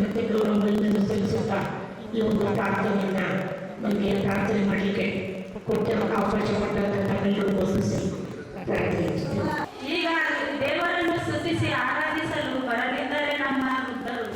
ಘನತೆ ಗೌರವಗಳನ್ನು ಸಲ್ಲಿಸುತ್ತಾ ಈ ಒಂದು ಪ್ರಾರ್ಥನೆಯನ್ನ ನಮಗೆ ಪ್ರಾರ್ಥನೆ ಮಾಡಲಿಕ್ಕೆ ಕೊಟ್ಟಿರೋ ಅವಕಾಶ ಕೊಟ್ಟಂತ ತಮ್ಮೆಲ್ಲರಿಗೂ ವಂದಿಸಿ ಪ್ರಾರ್ಥಿಸುತ್ತೇವೆ. ಈಗ ದೇವರನ್ನು ಸ್ತುತಿಸಿ ಆರಾಧಿಸಲು ಬರಲಿದ್ದಾರೆ ನಮ್ಮ ವೃದ್ಧರು.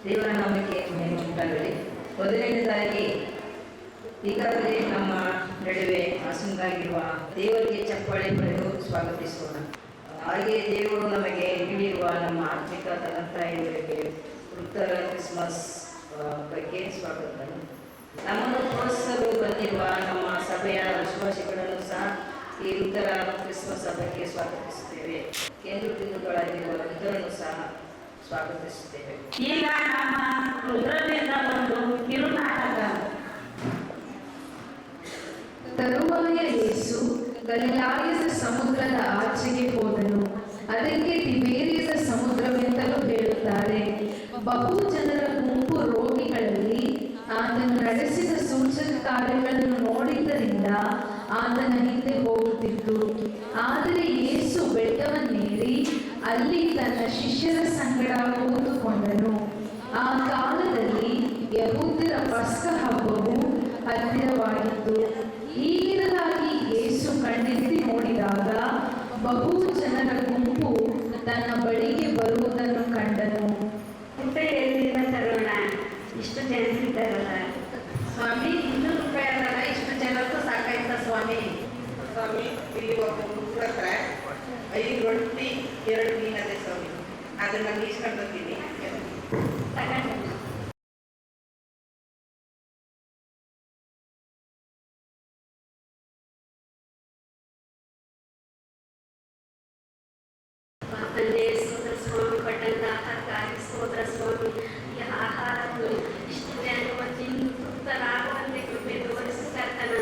ದೇವರ ನಾಮಕ್ಕೆ ಉಂಟಾಗಲಿ. ಮೊದಲನೇದಾಗಿ ಈಗಾಗಲೇ ನಮ್ಮ ನಡುವೆ ಆಸೀನರಾಗಿರುವ ದೇವರಿಗೆ ಚಪ್ಪಾಳೆ ಪಡೆದು ಸ್ವಾಗತಿಸೋಣ. ಹಾಗೆಯೇ ದೇವರು ನಮಗೆ ನೀಡಿರುವ ನಮ್ಮ ಆತ್ಮಿಕ ತಂದೆಯವರಿಗೆ ವೃತ್ತರ ಕ್ರಿಸ್ಮಸ್ ಬಗ್ಗೆ ಸ್ವಾಗತ. ನಮ್ಮನ್ನು ಪ್ರೋತ್ಸಾಹಲು ಬಂದಿರುವ ನಮ್ಮ ಸಭೆಯ ವಿಶ್ವಾಸಿಗಳನ್ನು ಸಹ ಈ ವೃತ್ತರ ಕ್ರಿಸ್ಮಸ್ ಹಬ್ಬಕ್ಕೆ ಸ್ವಾಗತಿಸುತ್ತೇವೆ. ಕೇಂದ್ರ ಬಿಂದುಗಳಾಗಿರುವ ವೃತ್ತರನ್ನು ಸಹ ಸ್ವಾಗತಿಸುತ್ತೇವೆ. ಈಗ ನಮ್ಮ ರುದ್ರದಿಂದ ಒಂದು ಕಿರುನಾಟಕ. ತರುವಾಯ ಯೇಸು ಗಲಿಲಾಯದ ಸಮುದ್ರದ ಆಚೆಗೆ ಹೋದನು. ಅದಕ್ಕೆ ತಿಬೇರಿಯದ ಸಮುದ್ರವೆಂತಲೂ ಹೇಳುತ್ತಾರೆ. ಬಹು ಜನರ ಗುಂಪು ರೋಗಿಗಳಲ್ಲಿ ಆತನು ನಡೆಸಿದ ಸೂಚಕ ಕಾರ್ಯಗಳನ್ನು ನೋಡಿದ್ದರಿಂದ ಆತನ ಹಿಂದೆ ಹೋಗುತ್ತಿತ್ತು. ಆದರೆ ಯೇಸು ಬೆಟ್ಟವನ್ನೇರಿ ಅಲ್ಲಿ ತನ್ನ ಶಿಷ್ಯರ ಸಂಗಡ ಕೂತುಕೊಂಡನು. ಆ ಕಾಲದಲ್ಲಿ ಯಹೂದ್ಯರ ಪಸ್ಕ ಹಬ್ಬವು ಹತ್ತಿರವಾಗಿತ್ತು. ಹೀಗಿರಲಾಗಿ ಯೇಸು ಕಣ್ಣೆತ್ತಿ ನೋಡಿದಾಗ ಬಹು ಜನರ ಗುಂಪು ತನ್ನ ಬಳಿಗೆ ಬರುವುದನ್ನು ಕಂಡನು. ಊಟ ಎಲ್ಲಿಂದ ತರೋಣ? ಇಷ್ಟು ಜನರಿದ್ದಾರಲ್ಲ ಸ್ವಾಮಿ, 200 ರೂಪಾಯಿ ಅಲ್ಲ, ಇಷ್ಟು ಜನಕ್ಕೂ ಸಾಕಾಯ್ತ ಸ್ವಾಮಿ. ಸ್ವಾಮಿ, ಇಲ್ಲಿ ಒಬ್ಬ ಹುಡುಗರ ಹತ್ರ 5 ರೊಟ್ಟಿ 2 ಮೀನದೆ ಸ್ವಾಮಿ. ಅದನ್ನ ಈಸ್ಕೊಂಡು ಬರ್ತೀನಿ. ತಗೊಂಡು ತಂದೆ ಸ್ತೋತ್ರ ಸ್ವಾಮಿ, ಕೊಟ್ಟಂತ ಆಹಾರಕ್ಕಾಗಿ ಸ್ತೋತ್ರ ಸ್ವಾಮಿ. ಈ ಆಹಾರವನ್ನು ಇಷ್ಟು ಜನರು ತಿಂದು ತೃಪ್ತರಾಗುವಂತೆ ಕೃಪೆ ತೋರಿಸಿ ಕರ್ತನ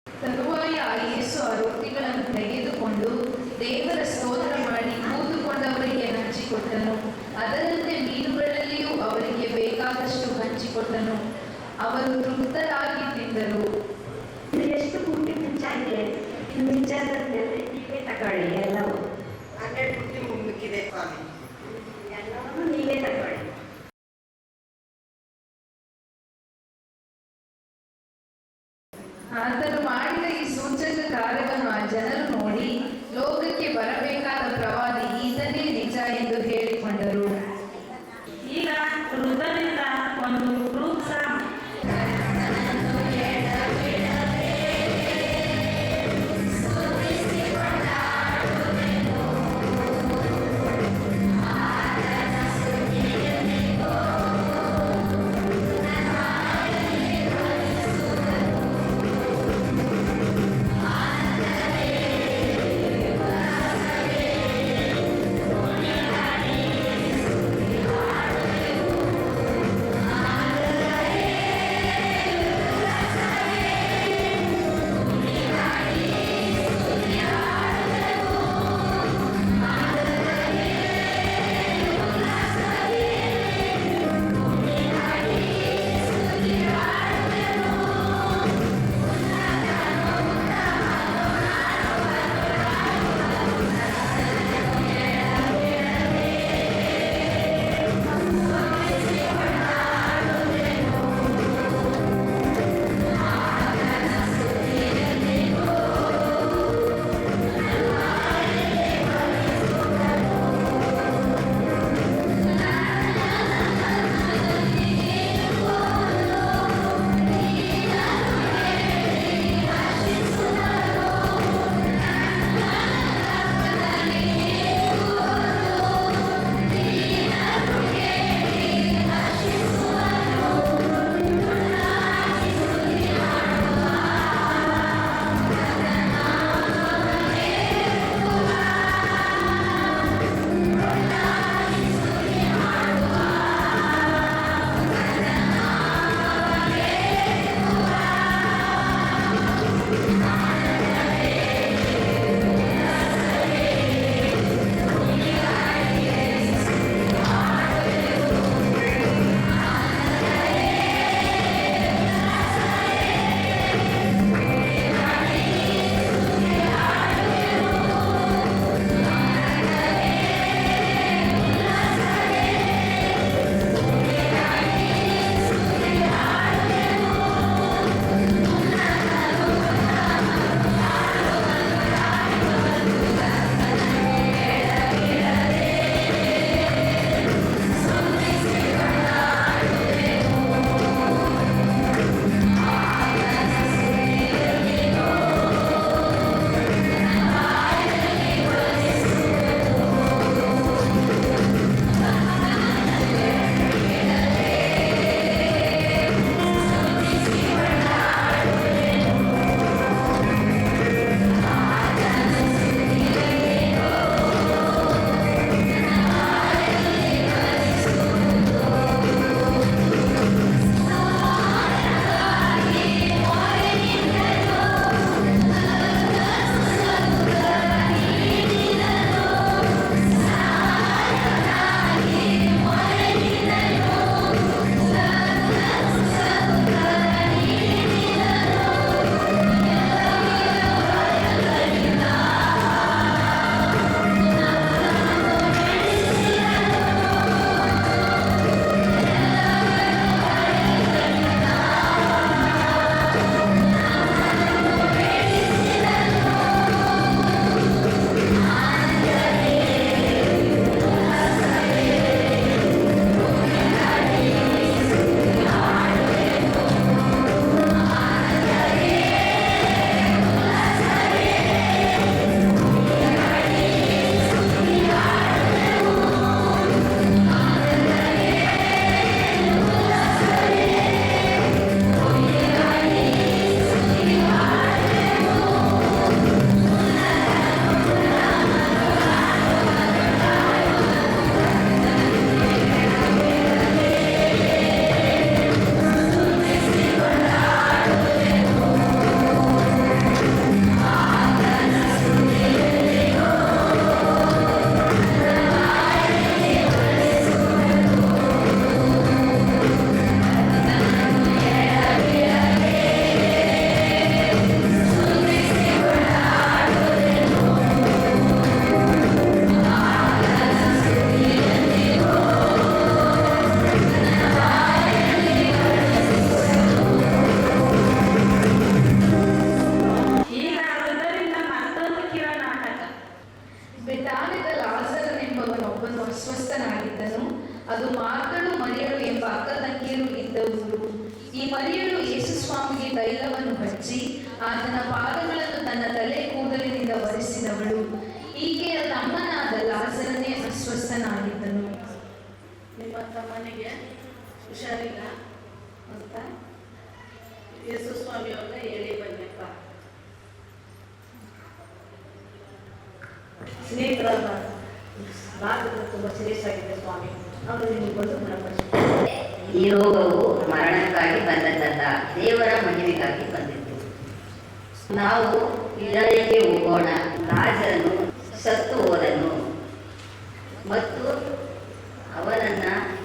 ತರುವಾಯ ಯೇಸು ಆ ರೊಟ್ಟಿಗಳನ್ನು ತೆಗೆದುಕೊಂಡು ದೇವರ ಸ್ತೋತ್ರ ಮಾಡಿ ಕೂತುಕೊಂಡವರಿಗೆ ಹಂಚಿಕೊಟ್ಟನು. ಅದರಂತೆ ಮೀನುಗಳಲ್ಲಿಯೂ ಅವರಿಗೆ ಬೇಕಾದಷ್ಟು ಹಂಚಿಕೊಟ್ಟನು. ಅವರು ತೃಪ್ತರಾಗಿ ತಿಂದರು. ಎಷ್ಟು ಪುಟ್ಟಿ ಮಿಂಚಾಗಿದೆ, ಇದು ಮಿಂಚಾದ ಮೇಲೆ ನೀವೇ ತಗೊಳ್ಳಿ. ಎಲ್ಲವೂ 12 ಪುಟ್ಟಿ ಮುಗ್ಲಿಕ್ಕಿದೆ ಸ್ವಾಮಿ. ಎಲ್ಲವನ್ನೂ ನೀವೇ ತಗೊಳ್ಳಿ. ಆತನು ಮಾಡಿದ ಈ ಸೂಚಕ ಕಾರ್ಯವನ್ನು ಆ ಜನರು ನೋಡಿ ಲೋಕಕ್ಕೆ ಬರಬೇಕಾದ ಪ್ರವಾದಿ ಈತನೇ ನಿಜ ಎಂದು ಹೇಳಿಕೊಂಡರು. ಈಗ ವೃದ್ಧರಿಂದ ಒಂದು ಪ್ರೋತ್ಸಾಹ ಆತನ ಪಾದಗಳನ್ನು ತನ್ನ ತಲೆ ಕೂದಲಿನಿಂದ ಒರೆಸಿದವಳು. ಈಕೆಯ ತಮ್ಮನಾದ ಲಾಜರನೇ ಅಸ್ವಸ್ಥನಾಗಿದ್ದನು. ನಿಮ್ಮ ತಮ್ಮನಿಗೆ ಹುಷಾರಿಲ್ಲ ಅಂತ ಯೇಸು ಸ್ವಾಮಿಯವ್ರನ್ನ ಹೇಳಿ ಬನ್ನಪ್ಪ. ಸ್ನೇಹಿತರಾದ ಭಾರತದ ತುಂಬ ಸೀರಿಯಸ್ ಆಗಿದೆ ಸ್ವಾಮಿ, ಅವರು ನಿಮಗೆ ಬಂದು ಗುಣಪಡಿಸಿದ್ದಾರೆ. ಈ ರೋಗವು ಮರಣಕ್ಕಾಗಿ ಬಂದದ್ದಲ್ಲ, ದೇವರ ಮಹಿಮೆಗಾಗಿ ಬಂದಿತ್ತು. ನಾವು ಇಲ್ಲದಕ್ಕೆ ಹೋಗೋಣ. ಲಾಜರನು ಸತ್ತು ಹೋದನು ಮತ್ತು ಅವನನ್ನ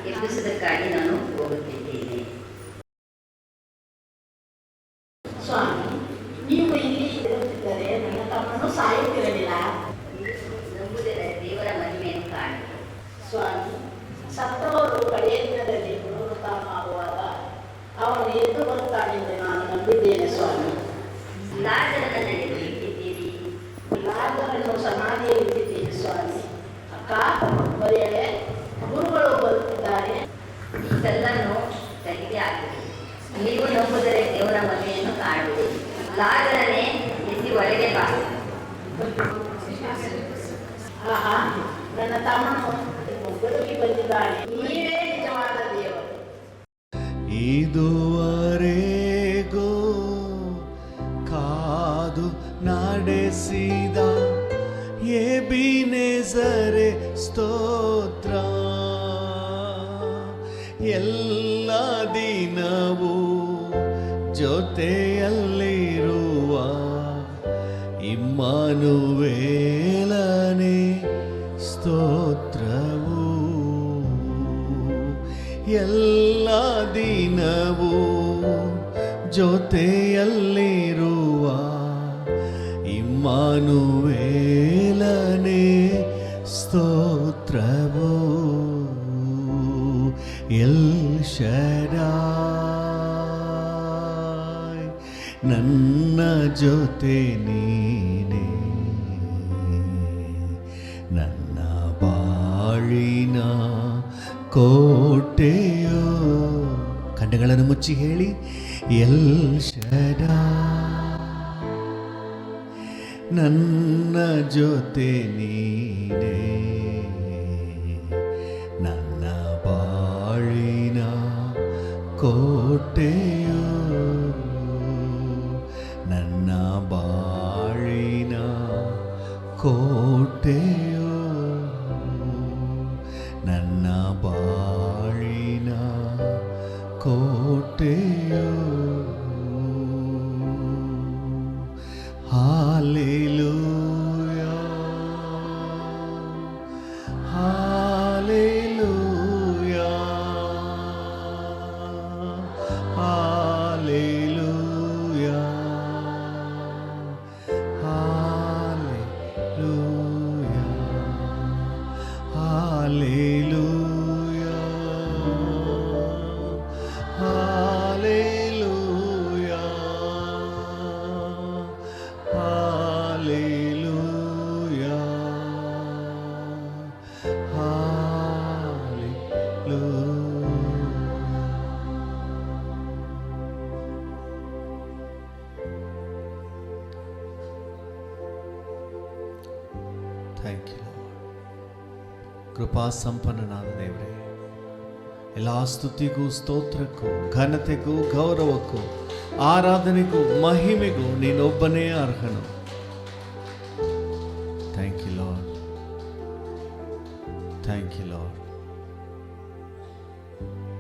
ಎಬ್ಬಿಸುವುದಕ್ಕಾಗಿ ನಾನು ಹೋಗುತ್ತಿದ್ದೇನೆ. ಸ್ವಾಮಿ, ನೀವು ಇಲ್ಲಿ ಇರುತ್ತಿದ್ದರೆ ನನ್ನ ತಮ್ಮನ್ನು ಸಾಯುತ್ತಿರಲಿಲ್ಲ. ನಂಬುವುದರ ದೇವರ ಮಹಿಮೆಯನ್ನು ಕಾಣು. ಸ್ವಾಮಿ, ಸತ್ತವರು ಕಡೆಯ ದಿನದಲ್ಲಿ ಪುನರುತ್ಥಾನವಾಗುವಾಗ ಅವನು ಎದ್ದು ಬರುತ್ತಾನೆಂದು ನಾನು ನಂಬಿದ್ದೇನೆ. ಸ್ವಾಮಿ, ಲಾಜರನನ್ನು ಎಲ್ಲಿ ಇಟ್ಟಿದ್ದೀರಿ? ಲಾಜರನ್ನು ಸಮಾಧಿಯಲ್ಲಿ ಇಟ್ಟಿದ್ದೇನೆ. ಸ್ವಾಮಿ, ಅಕ್ಕ ಬರೆಯಲೆ ಗುರುಗಳು ಬರುತ್ತಿದ್ದಾರೆ. ಈ ಕಲ್ಲನ್ನು ತೆಗೆದು ಹಾಕಿರಿ. ನೀವು ನಂಬುವುದರ ದೇವರ ಮಹಿಮೆಯನ್ನು ಕಾಣುವಿರಿ. ಲಾಜರನೇ ಎದ್ದು ಒಳಗೆ ಬಾ. ಆಹಾ, ನನ್ನ ತಮ್ಮನು ಬದುಕಿ ಬಂದಿದ್ದಾನೆ. ನೀವೇ ನಿಜವಾದ ದೇವರು. ಇದುವರೆಗೂ ಕಾದು ನಡೆಸಿದ ಎಬಿನೆಜರೆ ಸ್ತೋತ್ರ. ಎಲ್ಲ ದಿನವೂ ಜೊತೆಯಲ್ಲಿರುವ ಇಮ್ಮಾನುವೇಲನೆ ಸ್ತೋತ್ರವು. ಎಲ್ಲ ದಿನವೂ ಜೊತೆಯಲ್ಲಿರುವ ಇಮ್ಮಾನುವೇಲನೆ ಸ್ತೋತ್ರವು. ಎಲ್ ಶಡಾಯ್ ನನ್ನ ಜೊತೆ ನೀನೇ, ನನ್ನ ಬಾಳಿನ ಕೋಟೆಯೋ. ಕಣ್ಣುಗಳನ್ನು ಮುಚ್ಚಿ ಹೇಳಿ, ಎಲ್ ಶಡಾಯ್ ನನ್ನ ಜೊತೆ ನೀನೇ, ನನ್ನ ಬಾಳಿನ ಕೋಟೆಯೋ, ನನ್ನ ಬಾಳಿನ ಕೋಟೆಯೋ, ನನ್ನ ಬಾಳಿನ ಕೋಟೆಯೋ. Hallelujah, hallelujah, hallelujah, hallelujah, hallelujah, hallelujah, hallelujah, thank you. ಕೃಪಾ ಸಂಪನ್ನನಾದ ದೇವರೇ, ಎಲ್ಲ ಸ್ತುತಿಗೂ ಸ್ತೋತ್ರಕ್ಕೂ ಘನತೆಗೂ ಗೌರವಕ್ಕೂ ಆರಾಧನೆಗೂ ಮಹಿಮೆಗೂ ನೀನೊಬ್ಬನೇ ಅರ್ಹನು. Thank you Lord, thank you Lord,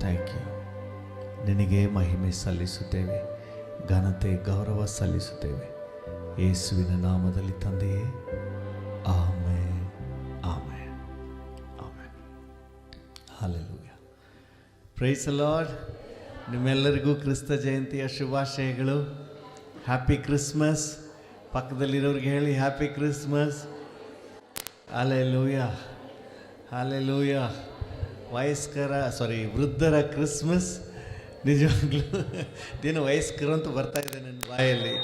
thank you. ನಿನಗೆ ಮಹಿಮೆ ಸಲ್ಲಿಸುತ್ತೇವೆ, ಘನತೆ ಗೌರವ ಸಲ್ಲಿಸುತ್ತೇವೆ. ಯೇಸುವಿನ ನಾಮದಲ್ಲಿ ತಂದೆಯೇ, amen, amen, amen. Hallelujah. Praise the Lord. ನಿಮ್ಮೆಲ್ಲರಿಗೂ ಕ್ರಿಸ್ತ ಜಯಂತಿಯ ಶುಭಾಶಯಗಳು. Happy Christmas. ಪಕ್ಕದಲ್ಲಿರೋರಿಗೆ ಹೇಳಿ ಹ್ಯಾಪಿ ಕ್ರಿಸ್ಮಸ್. Hallelujah, hallelujah. ವೃದ್ಧರ ಕ್ರಿಸ್ಮಸ್. ನಿಜವಾಗ್ಲೂ ದಿನ ವಯಸ್ಕರು ಅಂತ ಬರ್ತಾ ಇದೆ ನನ್ನ ಬಾಯಲ್ಲಿ.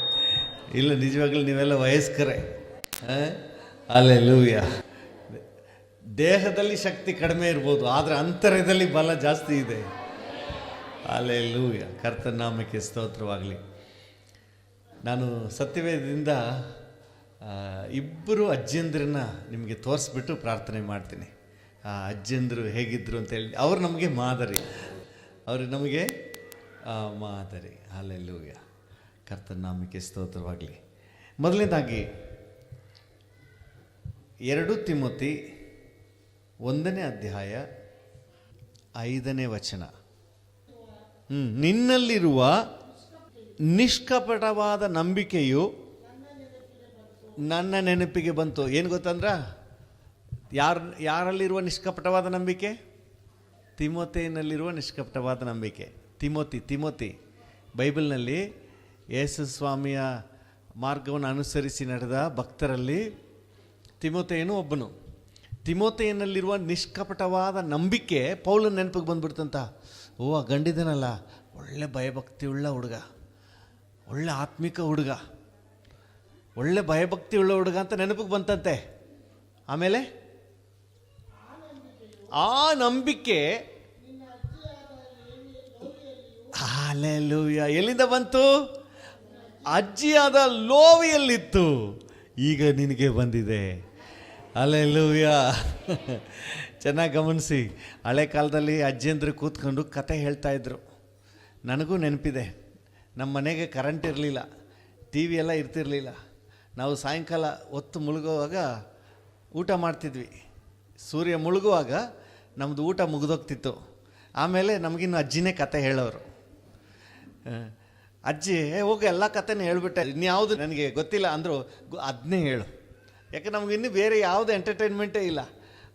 ಇಲ್ಲ, ನಿಜವಾಗ್ಲೂ ನೀವೆಲ್ಲ ವಯಸ್ಕರೇ. ಹಲ್ಲೆಲೂಯಾ. ದೇಹದಲ್ಲಿ ಶಕ್ತಿ ಕಡಿಮೆ ಇರ್ಬೋದು, ಆದರೆ ಅಂತರ್ಯದಲ್ಲಿ ಬಲ ಜಾಸ್ತಿ ಇದೆ. ಹಲ್ಲೆಲೂಯಾ. ಕರ್ತನ ನಾಮಕ್ಕೆ ಸ್ತೋತ್ರವಾಗಲಿ. ನಾನು ಸತ್ಯವೇದದಿಂದ ಇಬ್ಬರು ಅಜ್ಜಿಯಂದ್ರನ್ನ ನಿಮಗೆ ತೋರಿಸ್ಬಿಟ್ಟು ಪ್ರಾರ್ಥನೆ ಮಾಡ್ತೀನಿ. ಆ ಅಜ್ಜಿಯಂದರು ಹೇಗಿದ್ದರು ಅಂತೇಳಿ ಅವ್ರು ನಮಗೆ ಮಾದರಿ, ಅವರು ನಮಗೆ ಮಾದರಿ. ಹಲ್ಲೆಲೂಯಾ, ಕರ್ತನ ನಾಮಕ್ಕೆ ಸ್ತೋತ್ರವಾಗಲಿ. ಮೊದಲನೇದಾಗಿ 2 ತಿಮೋತಿ 1ನೇ ಅಧ್ಯಾಯ 5ನೇ ವಚನ. ನಿನ್ನಲ್ಲಿರುವ ನಿಷ್ಕಪಟವಾದ ನಂಬಿಕೆಯು ನನ್ನ ನೆನಪಿಗೆ ಬಂತು. ಏನು ಗೊತ್ತಂದ್ರ, ಯಾರಲ್ಲಿರುವ ನಿಷ್ಕಪಟವಾದ ನಂಬಿಕೆ? ತಿಮೋತಿಯಲ್ಲಿರುವ ನಿಷ್ಕಪಟವಾದ ನಂಬಿಕೆ. ತಿಮೋತಿ ಬೈಬಲ್ನಲ್ಲಿ ಯೇಸು ಸ್ವಾಮಿಯ ಮಾರ್ಗವನ್ನು ಅನುಸರಿಸಿ ನಡೆದ ಭಕ್ತರಲ್ಲಿ ತಿಮೋತಿಯನು ಒಬ್ಬನು. ತಿಮೋತಿಯನಲ್ಲಿರುವ ನಿಷ್ಕಪಟವಾದ ನಂಬಿಕೆ ಪೌಲನ ನೆನಪಿಗೆ ಬಂದ್ಬಿಡ್ತಂತ. ಆ ಗಂಡಿದನಲ್ಲ, ಒಳ್ಳೆ ಭಯಭಕ್ತಿ ಉಳ್ಳ ಹುಡುಗ, ಒಳ್ಳೆ ಆತ್ಮಿಕ ಹುಡುಗ, ಒಳ್ಳೆ ಭಯಭಕ್ತಿ ಉಳ್ಳ ಹುಡುಗ ಅಂತ ನೆನಪಿಗೆ ಬಂತಂತೆ. ಆಮೇಲೆ ಆ ನಂಬಿಕೆ ಹಲ್ಲೆಲೂಯಾ ಎಲ್ಲಿಂದ ಬಂತು? ಅಜ್ಜಿಯಾದ ಲೋವಿಯಲ್ಲಿತ್ತು, ಈಗ ನಿನಗೆ ಬಂದಿದೆ. ಹಲ್ಲೆಲೂಯಾ. ಚೆನ್ನಾಗಿ ಗಮನಿಸಿ. ಹಳೆ ಕಾಲದಲ್ಲಿ ಅಜ್ಜಿಯಂದ್ರು ಕೂತ್ಕೊಂಡು ಕತೆ ಹೇಳ್ತಾಯಿದ್ರು. ನನಗೂ ನೆನಪಿದೆ, ನಮ್ಮ ಮನೆಗೆ ಕರೆಂಟ್ ಇರಲಿಲ್ಲ, ಟಿ ವಿ ಎಲ್ಲ ಇರ್ತಿರಲಿಲ್ಲ. ನಾವು ಸಾಯಂಕಾಲ ಹೊತ್ತು ಮುಳುಗುವಾಗ ಊಟ ಮಾಡ್ತಿದ್ವಿ. ಸೂರ್ಯ ಮುಳುಗುವಾಗ ನಮ್ಮದು ಊಟ ಮುಗಿದೋಗ್ತಿತ್ತು. ಆಮೇಲೆ ನಮಗಿನ್ನು ಅಜ್ಜಿನೇ ಕತೆ ಹೇಳೋರು. ಅಜ್ಜಿ ಹೋಗಿ ಎಲ್ಲ ಕತೆನೂ ಹೇಳ್ಬಿಟ್ಟೆ, ಇನ್ಯಾವುದು ನನಗೆ ಗೊತ್ತಿಲ್ಲ ಅಂದರು, ಅದನ್ನೇ ಹೇಳು. ಯಾಕೆ ನಮಗಿನ್ನೂ ಬೇರೆ ಯಾವುದು ಎಂಟರ್ಟೈನ್ಮೆಂಟೇ ಇಲ್ಲ.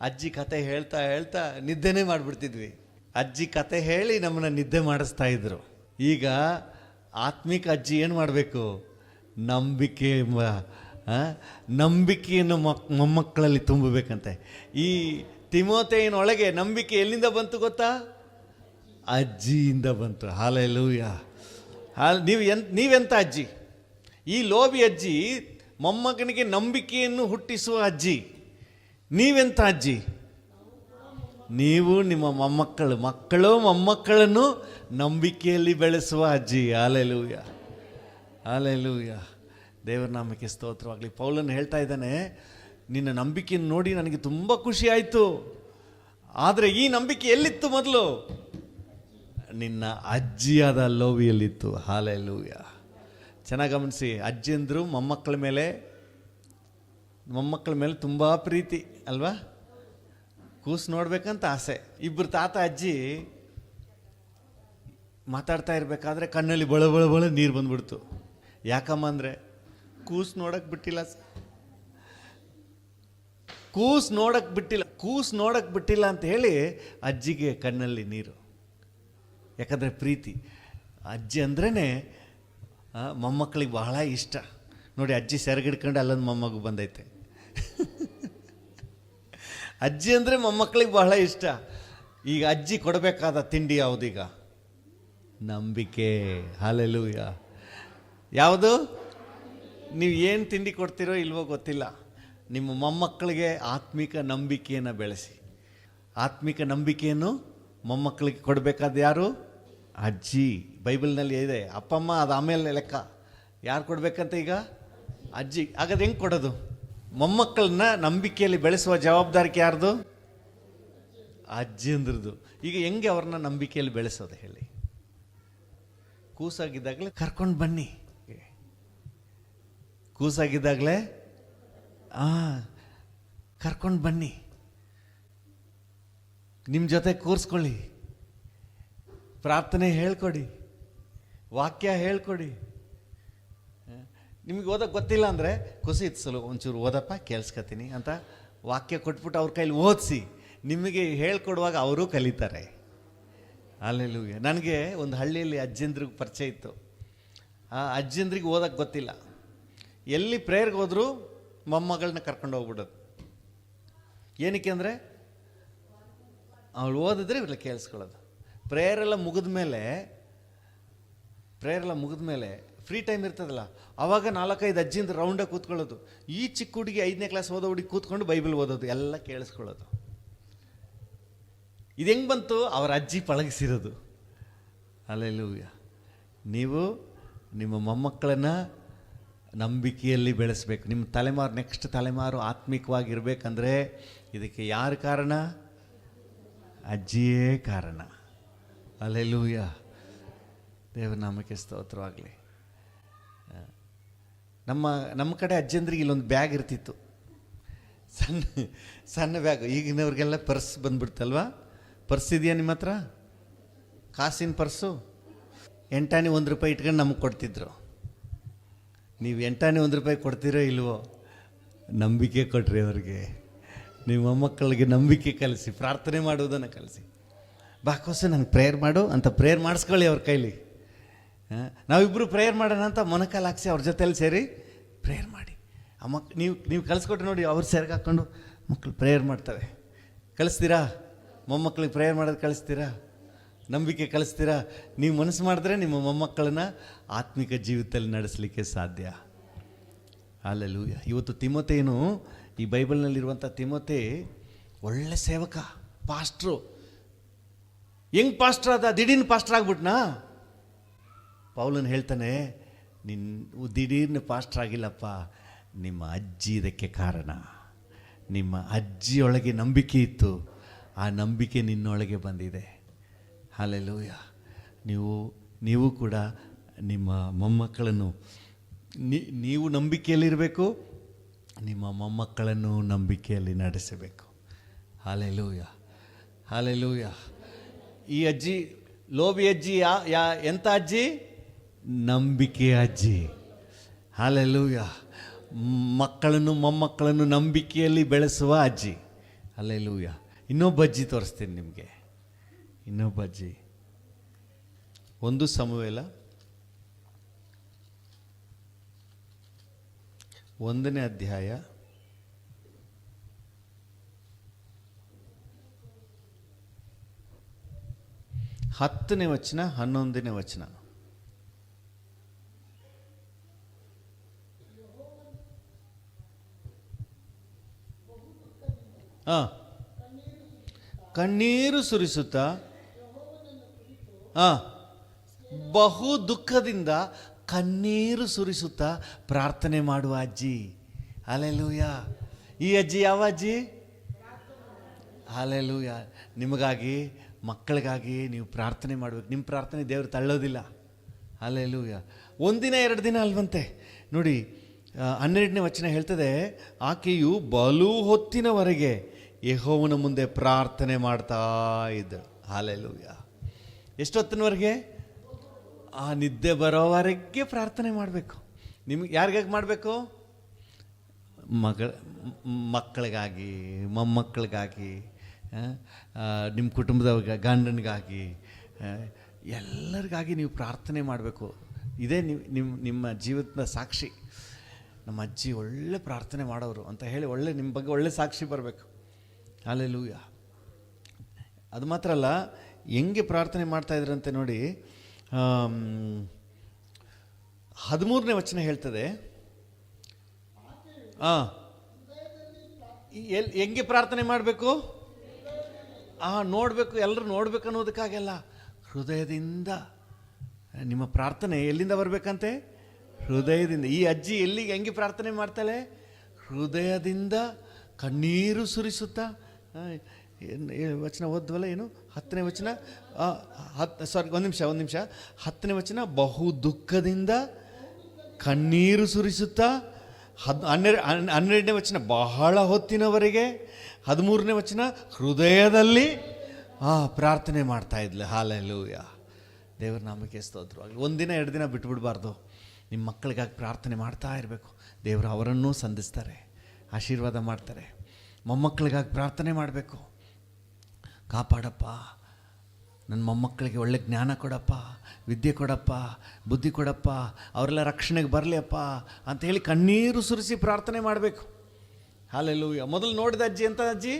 ಅಜ್ಜಿ ಕತೆ ಹೇಳ್ತಾ ಹೇಳ್ತಾ ನಿದ್ದೆನೇ ಮಾಡಿಬಿಡ್ತಿದ್ವಿ. ಅಜ್ಜಿ ಕತೆ ಹೇಳಿ ನಮ್ಮನ್ನು ನಿದ್ದೆ ಮಾಡಿಸ್ತಾಯಿದ್ರು. ಈಗ ಆತ್ಮಿಕ ಅಜ್ಜಿ ಏನು ಮಾಡಬೇಕು? ನಂಬಿಕೆಯನ್ನು ಮೊಮ್ಮಕ್ಕಳಲ್ಲಿ ತುಂಬಬೇಕಂತೆ. ಈ ತಿಮೋತಿಯನೊಳಗೆ ನಂಬಿಕೆ ಎಲ್ಲಿಂದ ಬಂತು ಗೊತ್ತಾ? ಅಜ್ಜಿಯಿಂದ ಬಂತು. ಹಲ್ಲೆಲೂಯಾ. ನೀವೆಂಥ ಅಜ್ಜಿ? ಈ ಲೋಭಿ ಅಜ್ಜಿ ಮೊಮ್ಮಗನಿಗೆ ನಂಬಿಕೆಯನ್ನು ಹುಟ್ಟಿಸುವ ಅಜ್ಜಿ. ನೀವೆಂಥ ಅಜ್ಜಿ? ನೀವು ನಿಮ್ಮ ಮಕ್ಕಳು ಮೊಮ್ಮಕ್ಕಳನ್ನು ನಂಬಿಕೆಯಲ್ಲಿ ಬೆಳೆಸುವ ಅಜ್ಜಿ. Hallelujah, hallelujah. ದೇವರ ನಾಮಕ್ಕೆ ಸ್ತೋತ್ರವಾಗಲಿ. ಪೌಲನು ಹೇಳ್ತಾ ಇದ್ದಾನೆ, ನಿನ್ನ ನಂಬಿಕೆಯನ್ನು ನೋಡಿ ನನಗೆ ತುಂಬ ಖುಷಿ ಆಯಿತು. ಆದರೆ ಈ ನಂಬಿಕೆ ಎಲ್ಲಿತ್ತು ಮೊದಲು? ನಿನ್ನ ಅಜ್ಜಿಯಾದ ಲೋವಿಯಲ್ಲಿತ್ತು. ಹಲ್ಲೆಲೂಯಾ. ಚೆನ್ನಾಗಿ ಗಮನಿಸಿ. ಅಜ್ಜಿಯಂದರು ಮೊಮ್ಮಕ್ಕಳ ಮೇಲೆ ತುಂಬ ಪ್ರೀತಿ ಅಲ್ವಾ? ಕೂಸು ನೋಡ್ಬೇಕಂತ ಆಸೆ. ಇಬ್ಬರು ತಾತ ಅಜ್ಜಿ ಮಾತಾಡ್ತಾ ಇರಬೇಕಾದ್ರೆ ಕಣ್ಣಲ್ಲಿ ಬಳ ನೀರು ಬಂದ್ಬಿಡ್ತು. ಯಾಕಮ್ಮ ಅಂದರೆ ಕೂಸು ನೋಡಕ್ಕೆ ಬಿಟ್ಟಿಲ್ಲ, ಕೂಸು ನೋಡಕ್ಕೆ ಬಿಟ್ಟಿಲ್ಲ ಅಂತ ಹೇಳಿ ಅಜ್ಜಿಗೆ ಕಣ್ಣಲ್ಲಿ ನೀರು. ಯಾಕಂದರೆ ಪ್ರೀತಿ. ಅಜ್ಜಿ ಅಂದ್ರೇ ಮೊಮ್ಮಕ್ಕಳಿಗೆ ಬಹಳ ಇಷ್ಟ. ನೋಡಿ, ಅಜ್ಜಿ ಸೆರಗಿಡ್ಕೊಂಡು ಅಲ್ಲೊಂದು ಮೊಮ್ಮಗು ಬಂದೈತೆ. ಅಜ್ಜಿ ಅಂದರೆ ಮೊಮ್ಮಕ್ಕಳಿಗೆ ಬಹಳ ಇಷ್ಟ. ಈಗ ಅಜ್ಜಿ ಕೊಡಬೇಕಾದ ತಿಂಡಿ ಯಾವುದೀಗ? ನಂಬಿಕೆ. ಹಲ್ಲೆಲೂಯಾ. ಯಾವುದು? ನೀವು ಏನು ತಿಂಡಿ ಕೊಡ್ತೀರೋ ಇಲ್ವೋ ಗೊತ್ತಿಲ್ಲ, ನಿಮ್ಮ ಮೊಮ್ಮಕ್ಕಳಿಗೆ ಆತ್ಮಿಕ ನಂಬಿಕೆಯನ್ನು ಬೆಳೆಸಿ. ಆತ್ಮಿಕ ನಂಬಿಕೆಯನ್ನು ಮೊಮ್ಮಕ್ಕಳಿಗೆ ಕೊಡಬೇಕಾದ ಯಾರು? ಅಜ್ಜಿ. ಬೈಬಲ್ನಲ್ಲಿ ಇದೆ. ಅಪ್ಪಮ್ಮ ಅದು ಆಮೇಲೆ ಲೆಕ್ಕ. ಯಾರು ಕೊಡಬೇಕಂತ ಈಗ? ಅಜ್ಜಿ. ಹಾಗಾದ್ರೆ ಹೆಂಗೆ ಕೊಡೋದು? ಮೊಮ್ಮಕ್ಕಳನ್ನ ನಂಬಿಕೆಯಲ್ಲಿ ಬೆಳೆಸುವ ಜವಾಬ್ದಾರಿಕೆ ಯಾರ್ದು? ಅಜ್ಜಿಯಂದ್ರದ್ದು. ಈಗ ಹೆಂಗೆ ಅವ್ರನ್ನ ನಂಬಿಕೆಯಲ್ಲಿ ಬೆಳೆಸೋದು ಹೇಳಿ? ಕೂಸಾಗಿದ್ದಾಗಲೇ ಕರ್ಕೊಂಡು ಬನ್ನಿ. ಕೂಸಾಗಿದ್ದಾಗಲೇ ಕರ್ಕೊಂಡು ಬನ್ನಿ, ನಿಮ್ಮ ಜೊತೆ ಕೂರಿಸ್ಕೊಳ್ಳಿ, ಪ್ರಾರ್ಥನೆ ಹೇಳ್ಕೊಡಿ, ವಾಕ್ಯ ಹೇಳ್ಕೊಡಿ. ನಿಮಗೆ ಓದಕ್ಕೆ ಗೊತ್ತಿಲ್ಲ ಅಂದರೆ ಕುಸಿತ್ಸಲು ಒಂಚೂರು ಓದಪ್ಪ ಕೇಳಿಸ್ಕೊತೀನಿ ಅಂತ ವಾಕ್ಯ ಕೊಟ್ಬಿಟ್ಟು ಅವ್ರ ಕೈಲಿ ಓದಿಸಿ. ನಿಮಗೆ ಹೇಳ್ಕೊಡುವಾಗ ಅವರು ಕಲಿತಾರೆ. ಹಲ್ಲೆಲೂಯಾ. ನನಗೆ ಒಂದು ಹಳ್ಳಿಯಲ್ಲಿ ಅಜ್ಜಂದ್ರಿಗೆ ಪರಿಚಯ ಇತ್ತು. ಆ ಅಜ್ಜಂದ್ರಿಗೆ ಓದಕ್ಕೆ ಗೊತ್ತಿಲ್ಲ. ಎಲ್ಲಿ ಪ್ರೇಯರ್ಗೆ ಹೋದರೂ ಮೊಮ್ಮಗಳನ್ನ ಕರ್ಕೊಂಡು ಹೋಗ್ಬಿಡೋದು. ಏನಕ್ಕೆ ಅಂದರೆ ಅವಳು ಓದಿದ್ರೆ ಇವೆಲ್ಲ ಕೇಳಿಸ್ಕೊಳ್ಳೋದು. ಪ್ರೇಯರೆಲ್ಲ ಮುಗಿದ ಮೇಲೆ ಫ್ರೀ ಟೈಮ್ ಇರ್ತದಲ್ಲ, ಆವಾಗ 4-5 ಅಜ್ಜಿಂದ ರೌಂಡಾಗಿ ಕೂತ್ಕೊಳ್ಳೋದು. ಈ ಚಿಕ್ಕ ಹುಡುಗಿ 5ನೇ ಕ್ಲಾಸ್ ಓದೋ ಹುಡುಗಿ ಕೂತ್ಕೊಂಡು ಬೈಬಲ್ ಓದೋದು, ಎಲ್ಲ ಕೇಳಿಸ್ಕೊಳ್ಳೋದು. ಇದು ಹೆಂಗೆ ಬಂತು? ಅವರ ಅಜ್ಜಿ ಪಳಗಿಸಿರೋದು. ಹಲ್ಲೆಲೂಯಾ. ನೀವು ನಿಮ್ಮ ಮೊಮ್ಮಕ್ಕಳನ್ನು ನಂಬಿಕೆಯಲ್ಲಿ ಬೆಳೆಸಬೇಕು. ನಿಮ್ಮ ತಲೆಮಾರು, ನೆಕ್ಸ್ಟ್ ತಲೆಮಾರು ಆತ್ಮಿಕವಾಗಿರ್ಬೇಕಂದ್ರೆ ಇದಕ್ಕೆ ಯಾರು ಕಾರಣ? ಅಜ್ಜಿಯೇ ಕಾರಣ. ಹಲ್ಲೆಲೂಯಾ, ದೇವರ ನಾಮಕ್ಕೆ ಸ್ತೋತ್ರವಾಗಲಿ. ನಮ್ಮ ಕಡೆ ಅಜ್ಜಂದ್ರಿಗೆ ಇಲ್ಲೊಂದು ಬ್ಯಾಗ್ ಇರ್ತಿತ್ತು, ಸಣ್ಣ ಬ್ಯಾಗ್. ಈಗಿನವ್ರಿಗೆಲ್ಲ ಪರ್ಸ್ ಬಂದ್ಬಿಡ್ತಲ್ವಾ? ಪರ್ಸ್ ಇದೆಯಾ ನಿಮ್ಮ ಹತ್ರ? ಕಾಸಿನ ಪರ್ಸು 1 ರೂಪಾಯಿ ಇಟ್ಕೊಂಡು ನಮಗೆ ಕೊಡ್ತಿದ್ರು. ನೀವು 1 ರೂಪಾಯಿ ಕೊಡ್ತೀರೋ ಇಲ್ವೋ? ನಂಬಿಕೆ ಕೊಟ್ರಿ ಅವ್ರಿಗೆ. ನಿಮ್ಮ ಮೊಮ್ಮಕ್ಕಳಿಗೆ ನಂಬಿಕೆ ಕಲಿಸಿ, ಪ್ರಾರ್ಥನೆ ಮಾಡುವುದನ್ನು ಕಲಿಸಿ. ಬಾಕೋಸ ನಂಗೆ ಪ್ರೇಯರ್ ಮಾಡು ಅಂತ ಪ್ರೇಯರ್ ಮಾಡಿಸ್ಕೊಳ್ಳಿ ಅವ್ರ ಕೈಲಿ. ನಾವಿಬ್ಬರು ಪ್ರೇಯರ್ ಮಾಡೋಣ ಅಂತ ಮೊಣಕಾಲು ಹಾಕ್ಸಿ ಅವ್ರ ಜೊತೆಲಿ ಸೇರಿ ಪ್ರೇಯರ್ ಮಾಡಿ. ಆ ನೀವು ಕಲಿಸ್ಕೊಟ್ರೆ ನೋಡಿ, ಅವ್ರು ಸೆರಗೆ ಹಾಕ್ಕೊಂಡು ಮಕ್ಕಳು ಪ್ರೇಯರ್ ಮಾಡ್ತವೆ. ಕಲಿಸ್ತೀರಾ? ಮೊಮ್ಮಕ್ಕಳಿಗೆ ಪ್ರೇಯರ್ ಮಾಡೋದು ಕಲಿಸ್ತೀರಾ? ನಂಬಿಕೆ ಕಲಿಸ್ತೀರಾ? ನೀವು ಮನಸ್ಸು ಮಾಡಿದ್ರೆ ನಿಮ್ಮ ಮೊಮ್ಮಕ್ಕಳನ್ನ ಆತ್ಮಿಕ ಜೀವಿತದಲ್ಲಿ ನಡೆಸಲಿಕ್ಕೆ ಸಾಧ್ಯ. ಹಲ್ಲೆಲೂಯಾ. ಇವತ್ತು ತಿಮೋಥೆಯನು, ಈ ಬೈಬಲ್ನಲ್ಲಿರುವಂಥ ತಿಮೋಥೆ ಒಳ್ಳೆ ಸೇವಕ, ಪಾಸ್ಟ್ರು. ಹೆಂಗೆ ಪಾಸ್ಟ್ರ್ ಆದ? ದಿಢೀರ್ನ ಪಾಸ್ಟ್ರ್ ಆಗ್ಬಿಟ್ನಾ? ಪೌಲನು ಹೇಳ್ತಾನೆ, ದಿಢೀರ್ನ ಪಾಸ್ಟ್ರ್ ಆಗಿಲ್ಲಪ್ಪ, ನಿಮ್ಮ ಅಜ್ಜಿ ಇದಕ್ಕೆ ಕಾರಣ. ನಿಮ್ಮ ಅಜ್ಜಿಯೊಳಗೆ ನಂಬಿಕೆ ಇತ್ತು, ಆ ನಂಬಿಕೆ ನಿನ್ನೊಳಗೆ ಬಂದಿದೆ. ಹಲ್ಲೆಲೂಯಾ. ನೀವು ಕೂಡ ನಿಮ್ಮ ಮೊಮ್ಮಕ್ಕಳನ್ನು ನೀವು ನಂಬಿಕೆಯಲ್ಲಿರಬೇಕು, ನಿಮ್ಮ ಮೊಮ್ಮಕ್ಕಳನ್ನು ನಂಬಿಕೆಯಲ್ಲಿ ನಡೆಸಬೇಕು. Hallelujah, hallelujah. ಈ ಅಜ್ಜಿ, ಲೋಬಿ ಅಜ್ಜಿ ಎಂಥ ಅಜ್ಜಿ? ನಂಬಿಕೆಯ ಅಜ್ಜಿ. ಹಲ್ಲೆಲೂಯಾ. ಮಕ್ಕಳನ್ನು ಮೊಮ್ಮಕ್ಕಳನ್ನು ನಂಬಿಕೆಯಲ್ಲಿ ಬೆಳೆಸುವ ಅಜ್ಜಿ. ಹಲ್ಲೆಲೂಯಾ. ಇನ್ನೊಬ್ಬ ಅಜ್ಜಿ ತೋರಿಸ್ತೀನಿ ನಿಮಗೆ. ಇನ್ನೊಬ್ಬ ಅಜ್ಜಿ 1 ಸಮುವೇಲ 1ನೇ ಅಧ್ಯಾಯ 10ನೇ ವಚನ 11ನೇ ವಚನ. ಕಣ್ಣೀರು ಸುರಿಸುತ್ತಾ ಬಹು ದುಃಖದಿಂದ ಕಣ್ಣೀರು ಸುರಿಸುತ್ತಾ ಪ್ರಾರ್ಥನೆ ಮಾಡುವ ಅಜ್ಜಿ. ಹಲ್ಲೆಲೂಯಾ. ಈ ಅಜ್ಜಿ ಯಾವ ಅಜ್ಜಿ? ಹಲ್ಲೆಲೂಯಾ. ನಿಮಗಾಗಿ, ಮಕ್ಕಳಿಗಾಗಿ ನೀವು ಪ್ರಾರ್ಥನೆ ಮಾಡಬೇಕು. ನಿಮ್ಮ ಪ್ರಾರ್ಥನೆ ದೇವರು ತಳ್ಳೋದಿಲ್ಲ. ಹಲ್ಲೆಲೂಯಾ. 1 ದಿನ 2 ದಿನ ಅಲ್ವಂತೆ. ನೋಡಿ 12ನೇ ವಚನ ಹೇಳ್ತದೆ, ಆಕೆಯು ಬಲು ಹೊತ್ತಿನವರೆಗೆ ಯೆಹೋವನ ಮುಂದೆ ಪ್ರಾರ್ಥನೆ ಮಾಡ್ತಾ ಇದ್ದಳು. ಹಲ್ಲೆಲೂಯಾ. ಎಷ್ಟೊತ್ತಿನವರೆಗೆ? ಆ ನಿದ್ದೆ ಬರೋವರೆಗೆ ಪ್ರಾರ್ಥನೆ ಮಾಡಬೇಕು. ನಿಮ್ಗೆ ಯಾರಿಗಾಗಿ ಮಾಡಬೇಕು? ಮಕ್ಕಳಿಗಾಗಿ, ಮೊಮ್ಮಕ್ಕಳಿಗಾಗಿ, ನಿಮ್ಮ ಕುಟುಂಬದ ಗಂಡನಿಗಾಗಿ, ಎಲ್ಲರಿಗಾಗಿ ನೀವು ಪ್ರಾರ್ಥನೆ ಮಾಡಬೇಕು. ಇದೇ ನಿಮ್ಮ ಜೀವನದ ಸಾಕ್ಷಿ. ನಮ್ಮ ಅಜ್ಜಿ ಒಳ್ಳೆ ಪ್ರಾರ್ಥನೆ ಮಾಡೋರು ಅಂತ ಹೇಳಿ ನಿಮ್ಮ ಬಗ್ಗೆ ಒಳ್ಳೆ ಸಾಕ್ಷಿ ಬರಬೇಕು. ಹಲ್ಲೆಲೂಯಾ. ಅದು ಮಾತ್ರ ಅಲ್ಲ, ಹೆಂಗೆ ಪ್ರಾರ್ಥನೆ ಮಾಡ್ತಾಯಿದ್ರಂತೆ ನೋಡಿ. 13ನೇ ವಚನ ಹೇಳ್ತದೆ, ಹೆಂಗೆ ಪ್ರಾರ್ಥನೆ ಮಾಡಬೇಕು? ನೋಡಬೇಕು, ಎಲ್ಲರೂ ನೋಡ್ಬೇಕು ಅನ್ನೋದಕ್ಕಾಗೆಲ್ಲ ಹೃದಯದಿಂದ. ನಿಮ್ಮ ಪ್ರಾರ್ಥನೆ ಎಲ್ಲಿಂದ ಬರಬೇಕಂತೆ? ಹೃದಯದಿಂದ. ಈ ಅಜ್ಜಿ ಹೆಂಗೆ ಪ್ರಾರ್ಥನೆ ಮಾಡ್ತಾಳೆ? ಹೃದಯದಿಂದ ಕಣ್ಣೀರು ಸುರಿಸುತ್ತಾ. ವಚನ ಓದ್ವಲ್ಲ, ಏನು? 10ನೇ ವಚನ, ಒಂದು ನಿಮಿಷ. 10ನೇ ವಚನ, ಬಹು ದುಃಖದಿಂದ ಕಣ್ಣೀರು ಸುರಿಸುತ್ತಾ. 12ನೇ ವಚನ, ಬಹಳ ಹೊತ್ತಿನವರೆಗೆ. 13ನೇ ವಚನ, ಹೃದಯದಲ್ಲಿ ಪ್ರಾರ್ಥನೆ ಮಾಡ್ತಾ ಇದ್ಲು. ಹಲ್ಲೆಲೂಯಾ. ದೇವರ ನಾಮಕ್ಕೆ ಸ್ತೋತ್ರವಾಗಲಿ. 1 ದಿನ 2 ದಿನ ಬಿಟ್ಬಿಡಬಾರ್ದು. ನಿಮ್ಮ ಮಕ್ಕಳಿಗಾಗಿ ಪ್ರಾರ್ಥನೆ ಮಾಡ್ತಾ ಇರಬೇಕು. ದೇವರು ಅವರನ್ನೂ ಸಂಧಿಸ್ತಾರೆ, ಆಶೀರ್ವಾದ ಮಾಡ್ತಾರೆ. ಮೊಮ್ಮಕ್ಕಳಿಗಾಗಿ ಪ್ರಾರ್ಥನೆ ಮಾಡಬೇಕು. ಕಾಪಾಡಪ್ಪ, ನನ್ನ ಮೊಮ್ಮಕ್ಕಳಿಗೆ ಒಳ್ಳೆ ಜ್ಞಾನ ಕೊಡಪ್ಪ, ವಿದ್ಯೆ ಕೊಡಪ್ಪ, ಬುದ್ಧಿ ಕೊಡಪ್ಪ, ಅವರೆಲ್ಲ ರಕ್ಷಣೆಗೆ ಬರಲಿ ಅಪ್ಪ ಅಂಥೇಳಿ ಕಣ್ಣೀರು ಸುರಿಸಿ ಪ್ರಾರ್ಥನೆ ಮಾಡಬೇಕು. ಹಲ್ಲೆಲೂಯಾ. ಮೊದಲು ನೋಡಿದ ಅಜ್ಜಿ ಎಂಥ ಅಜ್ಜಿ?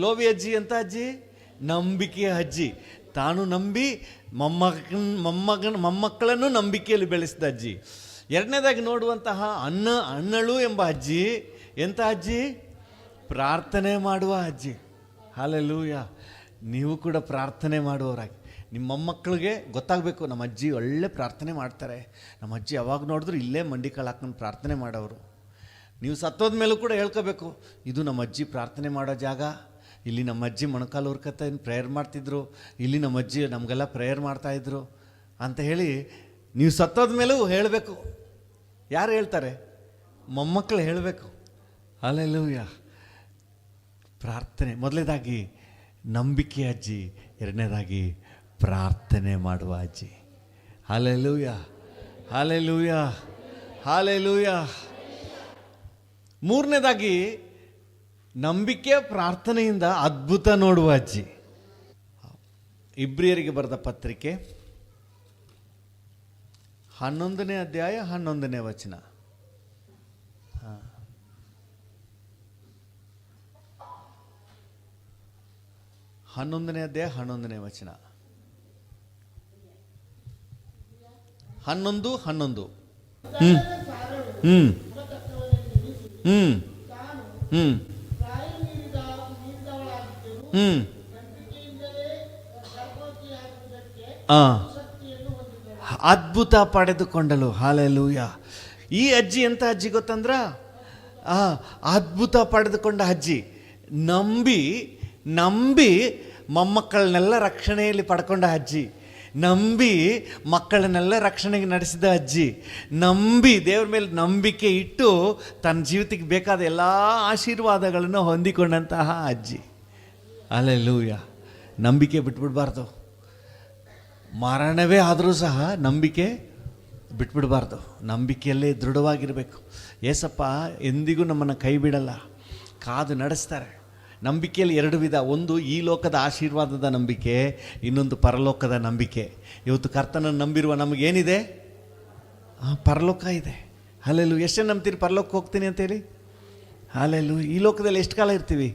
ಲೋಬಿ ಅಜ್ಜಿ ಎಂಥ ಅಜ್ಜಿ? ನಂಬಿಕೆಯ ಅಜ್ಜಿ. ತಾನು ನಂಬಿ ಮೊಮ್ಮಕ್ಕಳನ್ನು ನಂಬಿಕೆಯಲ್ಲಿ ಬೆಳೆಸಿದ ಅಜ್ಜಿ. 2ನೇದಾಗಿ ನೋಡುವಂತಹ ಅಣ್ಣಳು ಎಂಬ ಅಜ್ಜಿ ಎಂಥ ಅಜ್ಜಿ? ಪ್ರಾರ್ಥನೆ ಮಾಡುವ ಅಜ್ಜಿ. ಹಲ್ಲೆಲೂಯಾ. ನೀವು ಕೂಡ ಪ್ರಾರ್ಥನೆ ಮಾಡುವವರಾಗಿ ನಿಮ್ಮ ಮೊಮ್ಮಕ್ಕಳಿಗೆ ಗೊತ್ತಾಗಬೇಕು, ನಮ್ಮ ಅಜ್ಜಿ ಒಳ್ಳೆ ಪ್ರಾರ್ಥನೆ ಮಾಡ್ತಾರೆ, ನಮ್ಮ ಅಜ್ಜಿ ಯಾವಾಗ ನೋಡಿದ್ರು ಇಲ್ಲೇ ಮಂಡಿ ಕಾಳು ಹಾಕೊಂಡು ಪ್ರಾರ್ಥನೆ ಮಾಡೋರು. ನೀವು ಸತ್ತೋದ ಮೇಲೂ ಕೂಡ ಹೇಳ್ಕೋಬೇಕು, ಇದು ನಮ್ಮ ಅಜ್ಜಿ ಪ್ರಾರ್ಥನೆ ಮಾಡೋ ಜಾಗ, ಇಲ್ಲಿ ನಮ್ಮ ಅಜ್ಜಿ ಮೊಣಕಾಲು ಹುರ್ಕತ್ತ ಪ್ರೇಯರ್ ಮಾಡ್ತಿದ್ರು, ಇಲ್ಲಿ ನಮ್ಮ ಅಜ್ಜಿ ನಮಗೆಲ್ಲ ಪ್ರೇಯರ್ ಮಾಡ್ತಾಯಿದ್ರು ಅಂತ ಹೇಳಿ ನೀವು ಸತ್ತೋದ ಮೇಲೂ ಹೇಳಬೇಕು. ಯಾರು ಹೇಳ್ತಾರೆ? ಮೊಮ್ಮಕ್ಕಳು ಹೇಳಬೇಕು. ಹಲ್ಲೆಲೂಯಾ. ಪ್ರಾರ್ಥನೆ ಮೊದಲನೇದಾಗಿ ನಂಬಿಕೆ ಅಜ್ಜಿ, ಎರಡನೇದಾಗಿ ಪ್ರಾರ್ಥನೆ ಮಾಡುವ ಅಜ್ಜಿ. Hallelujah, hallelujah, hallelujah. ಮೂರನೇದಾಗಿ ನಂಬಿಕೆ ಪ್ರಾರ್ಥನೆಯಿಂದ ಅದ್ಭುತ ನೋಡುವ ಅಜ್ಜಿ. ಇಬ್ರಿಯರಿಗೆ ಬರೆದ ಪತ್ರಿಕೆ 11ನೇ ಅಧ್ಯಾಯ 11ನೇ ವಚನ. 11ನೇ ಅಧ್ಯಾಯ 11ನೇ ವಚನ. 11 ಹ್ಮ್ ಹ್ಮ್ ಹ್ಮ್ ಹ್ಮ್ ಹ್ಮ್ ಅದ್ಭುತ ಪಡೆದುಕೊಂಡಳು. ಹಲ್ಲೆಲೂಯಾ. ಈ ಅಜ್ಜಿ ಎಂತ ಅಜ್ಜಿ ಗೊತ್ತಂದ್ರ, ಅದ್ಭುತ ಪಡೆದುಕೊಂಡ ಅಜ್ಜಿ. ನಂಬಿ ನಂಬಿ ಮೊಮ್ಮಕ್ಕಳನ್ನೆಲ್ಲ ರಕ್ಷಣೆಯಲ್ಲಿ ಪಡ್ಕೊಂಡ ಅಜ್ಜಿ, ನಂಬಿ ಮಕ್ಕಳನ್ನೆಲ್ಲ ರಕ್ಷಣೆಗೆ ನಡೆಸಿದ ಅಜ್ಜಿ, ನಂಬಿ ದೇವ್ರ ಮೇಲೆ ನಂಬಿಕೆ ಇಟ್ಟು ತನ್ನ ಜೀವಿತಕ್ಕೆ ಬೇಕಾದ ಎಲ್ಲ ಆಶೀರ್ವಾದಗಳನ್ನು ಹೊಂದಿಕೊಂಡಂತಹ ಅಜ್ಜಿ. ಹಲ್ಲೆಲೂಯಾ. ನಂಬಿಕೆ ಬಿಟ್ಬಿಡ್ಬಾರ್ದು. ಮರಣವೇ ಆದರೂ ಸಹ ನಂಬಿಕೆ ಬಿಟ್ಬಿಡಬಾರ್ದು. ನಂಬಿಕೆಯಲ್ಲೇ ದೃಢವಾಗಿರಬೇಕು. ಏಸಪ್ಪ ಎಂದಿಗೂ ನಮ್ಮನ್ನು ಕೈ ಬಿಡಲ್ಲ, ಕಾದು ನಡೆಸ್ತಾರೆ. ನಂಬಿಕೆಯಲ್ಲಿ 2 ವಿಧ, ಒಂದು ಈ ಲೋಕದ ಆಶೀರ್ವಾದದ ನಂಬಿಕೆ, ಇನ್ನೊಂದು ಪರಲೋಕದ ನಂಬಿಕೆ. ಇವತ್ತು ಕರ್ತನನ್ನು ನಂಬಿರುವ ನಮಗೇನಿದೆ? ಪರಲೋಕ ಇದೆ. ಹಲ್ಲೆಲೂಯಾ. ಎಷ್ಟೇ ನಂಬ್ತೀರಿ ಪರಲೋಕಕ್ಕೆ ಹೋಗ್ತೀನಿ ಅಂತೇಳಿ? ಹಲ್ಲೆಲೂಯಾ. ಈ ಲೋಕದಲ್ಲಿ ಎಷ್ಟು ಕಾಲ ಇರ್ತೀವಿ?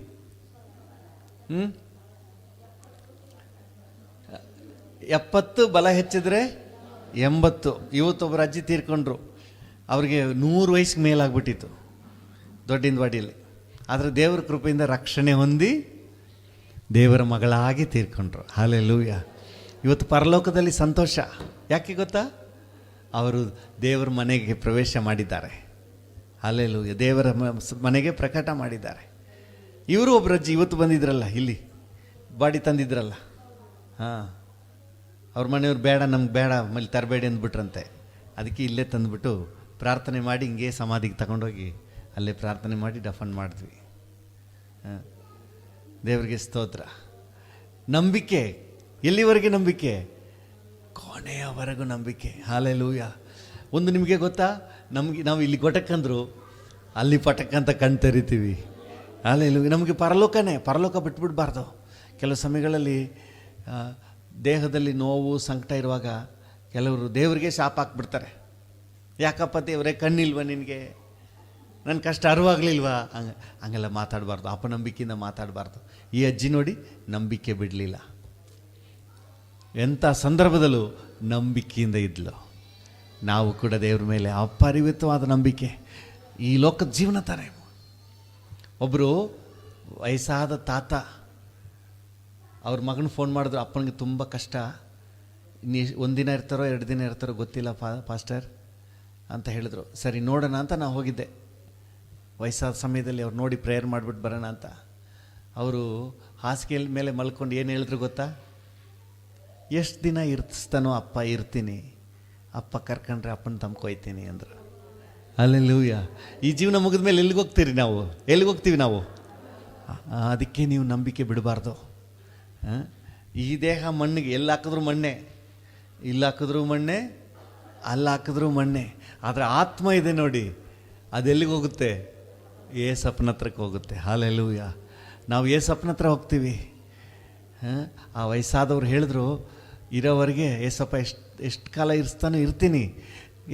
70 ಬಲ ಹೆಚ್ಚಿದ್ರೆ 80. ಇವತ್ತೊಬ್ಬರು ಅಜ್ಜಿ ತೀರ್ಕೊಂಡ್ರು, ಅವ್ರಿಗೆ 100 ವಯಸ್ಸಿಗೆ ಮೇಲಾಗ್ಬಿಟ್ಟಿತ್ತು ದೊಡ್ಡಿನವಾಡಿಯಲ್ಲಿ. ಆದರೆ ದೇವರ ಕೃಪೆಯಿಂದ ರಕ್ಷಣೆ ಹೊಂದಿ ದೇವರ ಮಗಳಾಗಿ ತೀರ್ಕೊಂಡ್ರು. ಹಲ್ಲೆಲೂಯಾ. ಇವತ್ತು ಪರಲೋಕದಲ್ಲಿ ಸಂತೋಷ. ಯಾಕೆ ಗೊತ್ತಾ? ಅವರು ದೇವರ ಮನೆಗೆ ಪ್ರವೇಶ ಮಾಡಿದ್ದಾರೆ. ಹಲ್ಲೆಲೂಯಾ. ದೇವರ ಮನೆಗೆ ಪ್ರಕಟ ಮಾಡಿದ್ದಾರೆ. ಇವರು ಒಬ್ಬರು ಅಜ್ಜಿ ಇವತ್ತು ಬಂದಿದ್ರಲ್ಲ, ಇಲ್ಲಿ ಬಾಡಿ ತಂದಿದ್ರಲ್ಲ, ಅವ್ರ ಮನೆಯವ್ರು ಬೇಡ, ನಮ್ಗೆ ಬೇಡ, ಮಲ್ಲಿ ತರಬೇಡಿ ಅಂದ್ಬಿಟ್ರಂತೆ. ಅದಕ್ಕೆ ಇಲ್ಲೇ ತಂದುಬಿಟ್ಟು ಪ್ರಾರ್ಥನೆ ಮಾಡಿ ಹಿಂಗೆ ಸಮಾಧಿಗೆ ತಗೊಂಡೋಗಿ ಅಲ್ಲೇ ಪ್ರಾರ್ಥನೆ ಮಾಡಿ ದಫನ್ ಮಾಡಿದ್ವಿ. ದೇವರಿಗೆ ಸ್ತೋತ್ರ. ನಂಬಿಕೆ ಎಲ್ಲಿವರೆಗೆ? ನಂಬಿಕೆ ಕೊನೆಯವರೆಗೂ ನಂಬಿಕೆ. ಹಲ್ಲೆಲೂಯಾ. ಒಂದು ನಿಮಗೆ ಗೊತ್ತಾ, ನಾವು ಇಲ್ಲಿ ಗೊಟಕ್ಕಂದ್ರು ಅಲ್ಲಿ ಪಟಕ್ಕಂತ ಕಣ್ ತೆರಿತೀವಿ. ಹಲ್ಲೆಲೂಯಾ. ನಮಗೆ ಪರಲೋಕ ಬಿಟ್ಬಿಡ್ಬಾರ್ದು. ಕೆಲವು ಸಮಯಗಳಲ್ಲಿ ದೇಹದಲ್ಲಿ ನೋವು ಸಂಕಟ ಇರುವಾಗ ಕೆಲವರು ದೇವರಿಗೆ ಶಾಪ ಹಾಕ್ಬಿಡ್ತಾರೆ. ಯಾಕಪ್ಪ ದೇವರೇ, ಕಣ್ಣಿಲ್ವ ನಿನಗೆ? ನನ್ನ ಕಷ್ಟ ಅರಿವಾಗಲಿಲ್ವಾ? ಹಂಗೆಲ್ಲ ಮಾತಾಡಬಾರ್ದು. ಅಪನಂಬಿಕೆಯಿಂದ ಮಾತಾಡಬಾರ್ದು. ಈ ಅಜ್ಜಿ ನೋಡಿ, ನಂಬಿಕೆ ಬಿಡಲಿಲ್ಲ. ಎಂಥ ಸಂದರ್ಭದಲ್ಲೂ ನಂಬಿಕೆಯಿಂದ ಇದ್ಲು. ನಾವು ಕೂಡ ದೇವ್ರ ಮೇಲೆ ಅಪರಿಮಿತವಾದ ನಂಬಿಕೆ. ಈ ಲೋಕದ ಜೀವನ ತಾರೆ. ಒಬ್ಬರು ವಯಸ್ಸಾದ ತಾತ ಅವ್ರ ಮಗನ ಫೋನ್ ಮಾಡಿದ್ರು, ಅಪ್ಪನಿಗೆ ತುಂಬ ಕಷ್ಟ, ಒಂದಿನ ಇರ್ತಾರೋ 2 ದಿನ ಇರ್ತಾರೋ ಗೊತ್ತಿಲ್ಲ ಪಾಸ್ಟರ್ ಅಂತ ಹೇಳಿದ್ರು. ಸರಿ ನೋಡೋಣ ಅಂತ ನಾವು ಹೋಗಿದ್ದೆ. ವಯಸ್ಸಾದ ಸಮಯದಲ್ಲಿ ಅವ್ರು ನೋಡಿ ಪ್ರೇಯರ್ ಮಾಡಿಬಿಟ್ಟು ಬರೋಣ ಅಂತ. ಅವರು ಹಾಸಿಗೆ ಮೇಲೆ ಮಲ್ಕೊಂಡು ಏನು ಹೇಳಿದ್ರು ಗೊತ್ತಾ? ಎಷ್ಟು ದಿನ ಇರ್ತಿಸ್ತಾನೋ ಅಪ್ಪ, ಇರ್ತೀನಿ, ಅಪ್ಪ ಕರ್ಕೊಂಡ್ರೆ ಅಪ್ಪನ ತಮ್ಕೊಯ್ತೀನಿ ಅಂದರು. ಹಲ್ಲೆಲೂಯಾ. ಈ ಜೀವನ ಮುಗಿದ ಮೇಲೆ ಎಲ್ಲಿಗೆ ಹೋಗ್ತೀವಿ ನಾವು? ಅದಕ್ಕೆ ನೀವು ನಂಬಿಕೆ ಬಿಡಬಾರ್ದು. ಈ ದೇಹ ಮಣ್ಣಿಗೆ, ಎಲ್ಲಿ ಹಾಕಿದ್ರು ಮಣ್ಣೆ, ಇಲ್ಲಿ ಹಾಕಿದ್ರು ಮಣ್ಣೆ, ಅಲ್ಲಿ ಹಾಕಿದ್ರು ಮಣ್ಣೆ. ಆದರೆ ಆತ್ಮ ಇದೆ ನೋಡಿ, ಅದೆಲ್ಲಿಗೆ ಹೋಗುತ್ತೆ? ಏಸಪ್ಪನ ಹತ್ರಕ್ಕೆ ಹೋಗುತ್ತೆ. ಹಲ್ಲೆಲೂಯಾ. ನಾವು ಏಸಪ್ಪನ ಹತ್ರ ಹೋಗ್ತೀವಿ. ಆ ವಯಸ್ಸಾದವ್ರು ಹೇಳಿದ್ರು, ಇರೋವರೆಗೆ ಏಸಪ್ಪ ಎಷ್ಟು ಕಾಲ ಇರ್ತಾನೋ ಇರ್ತೀನಿ,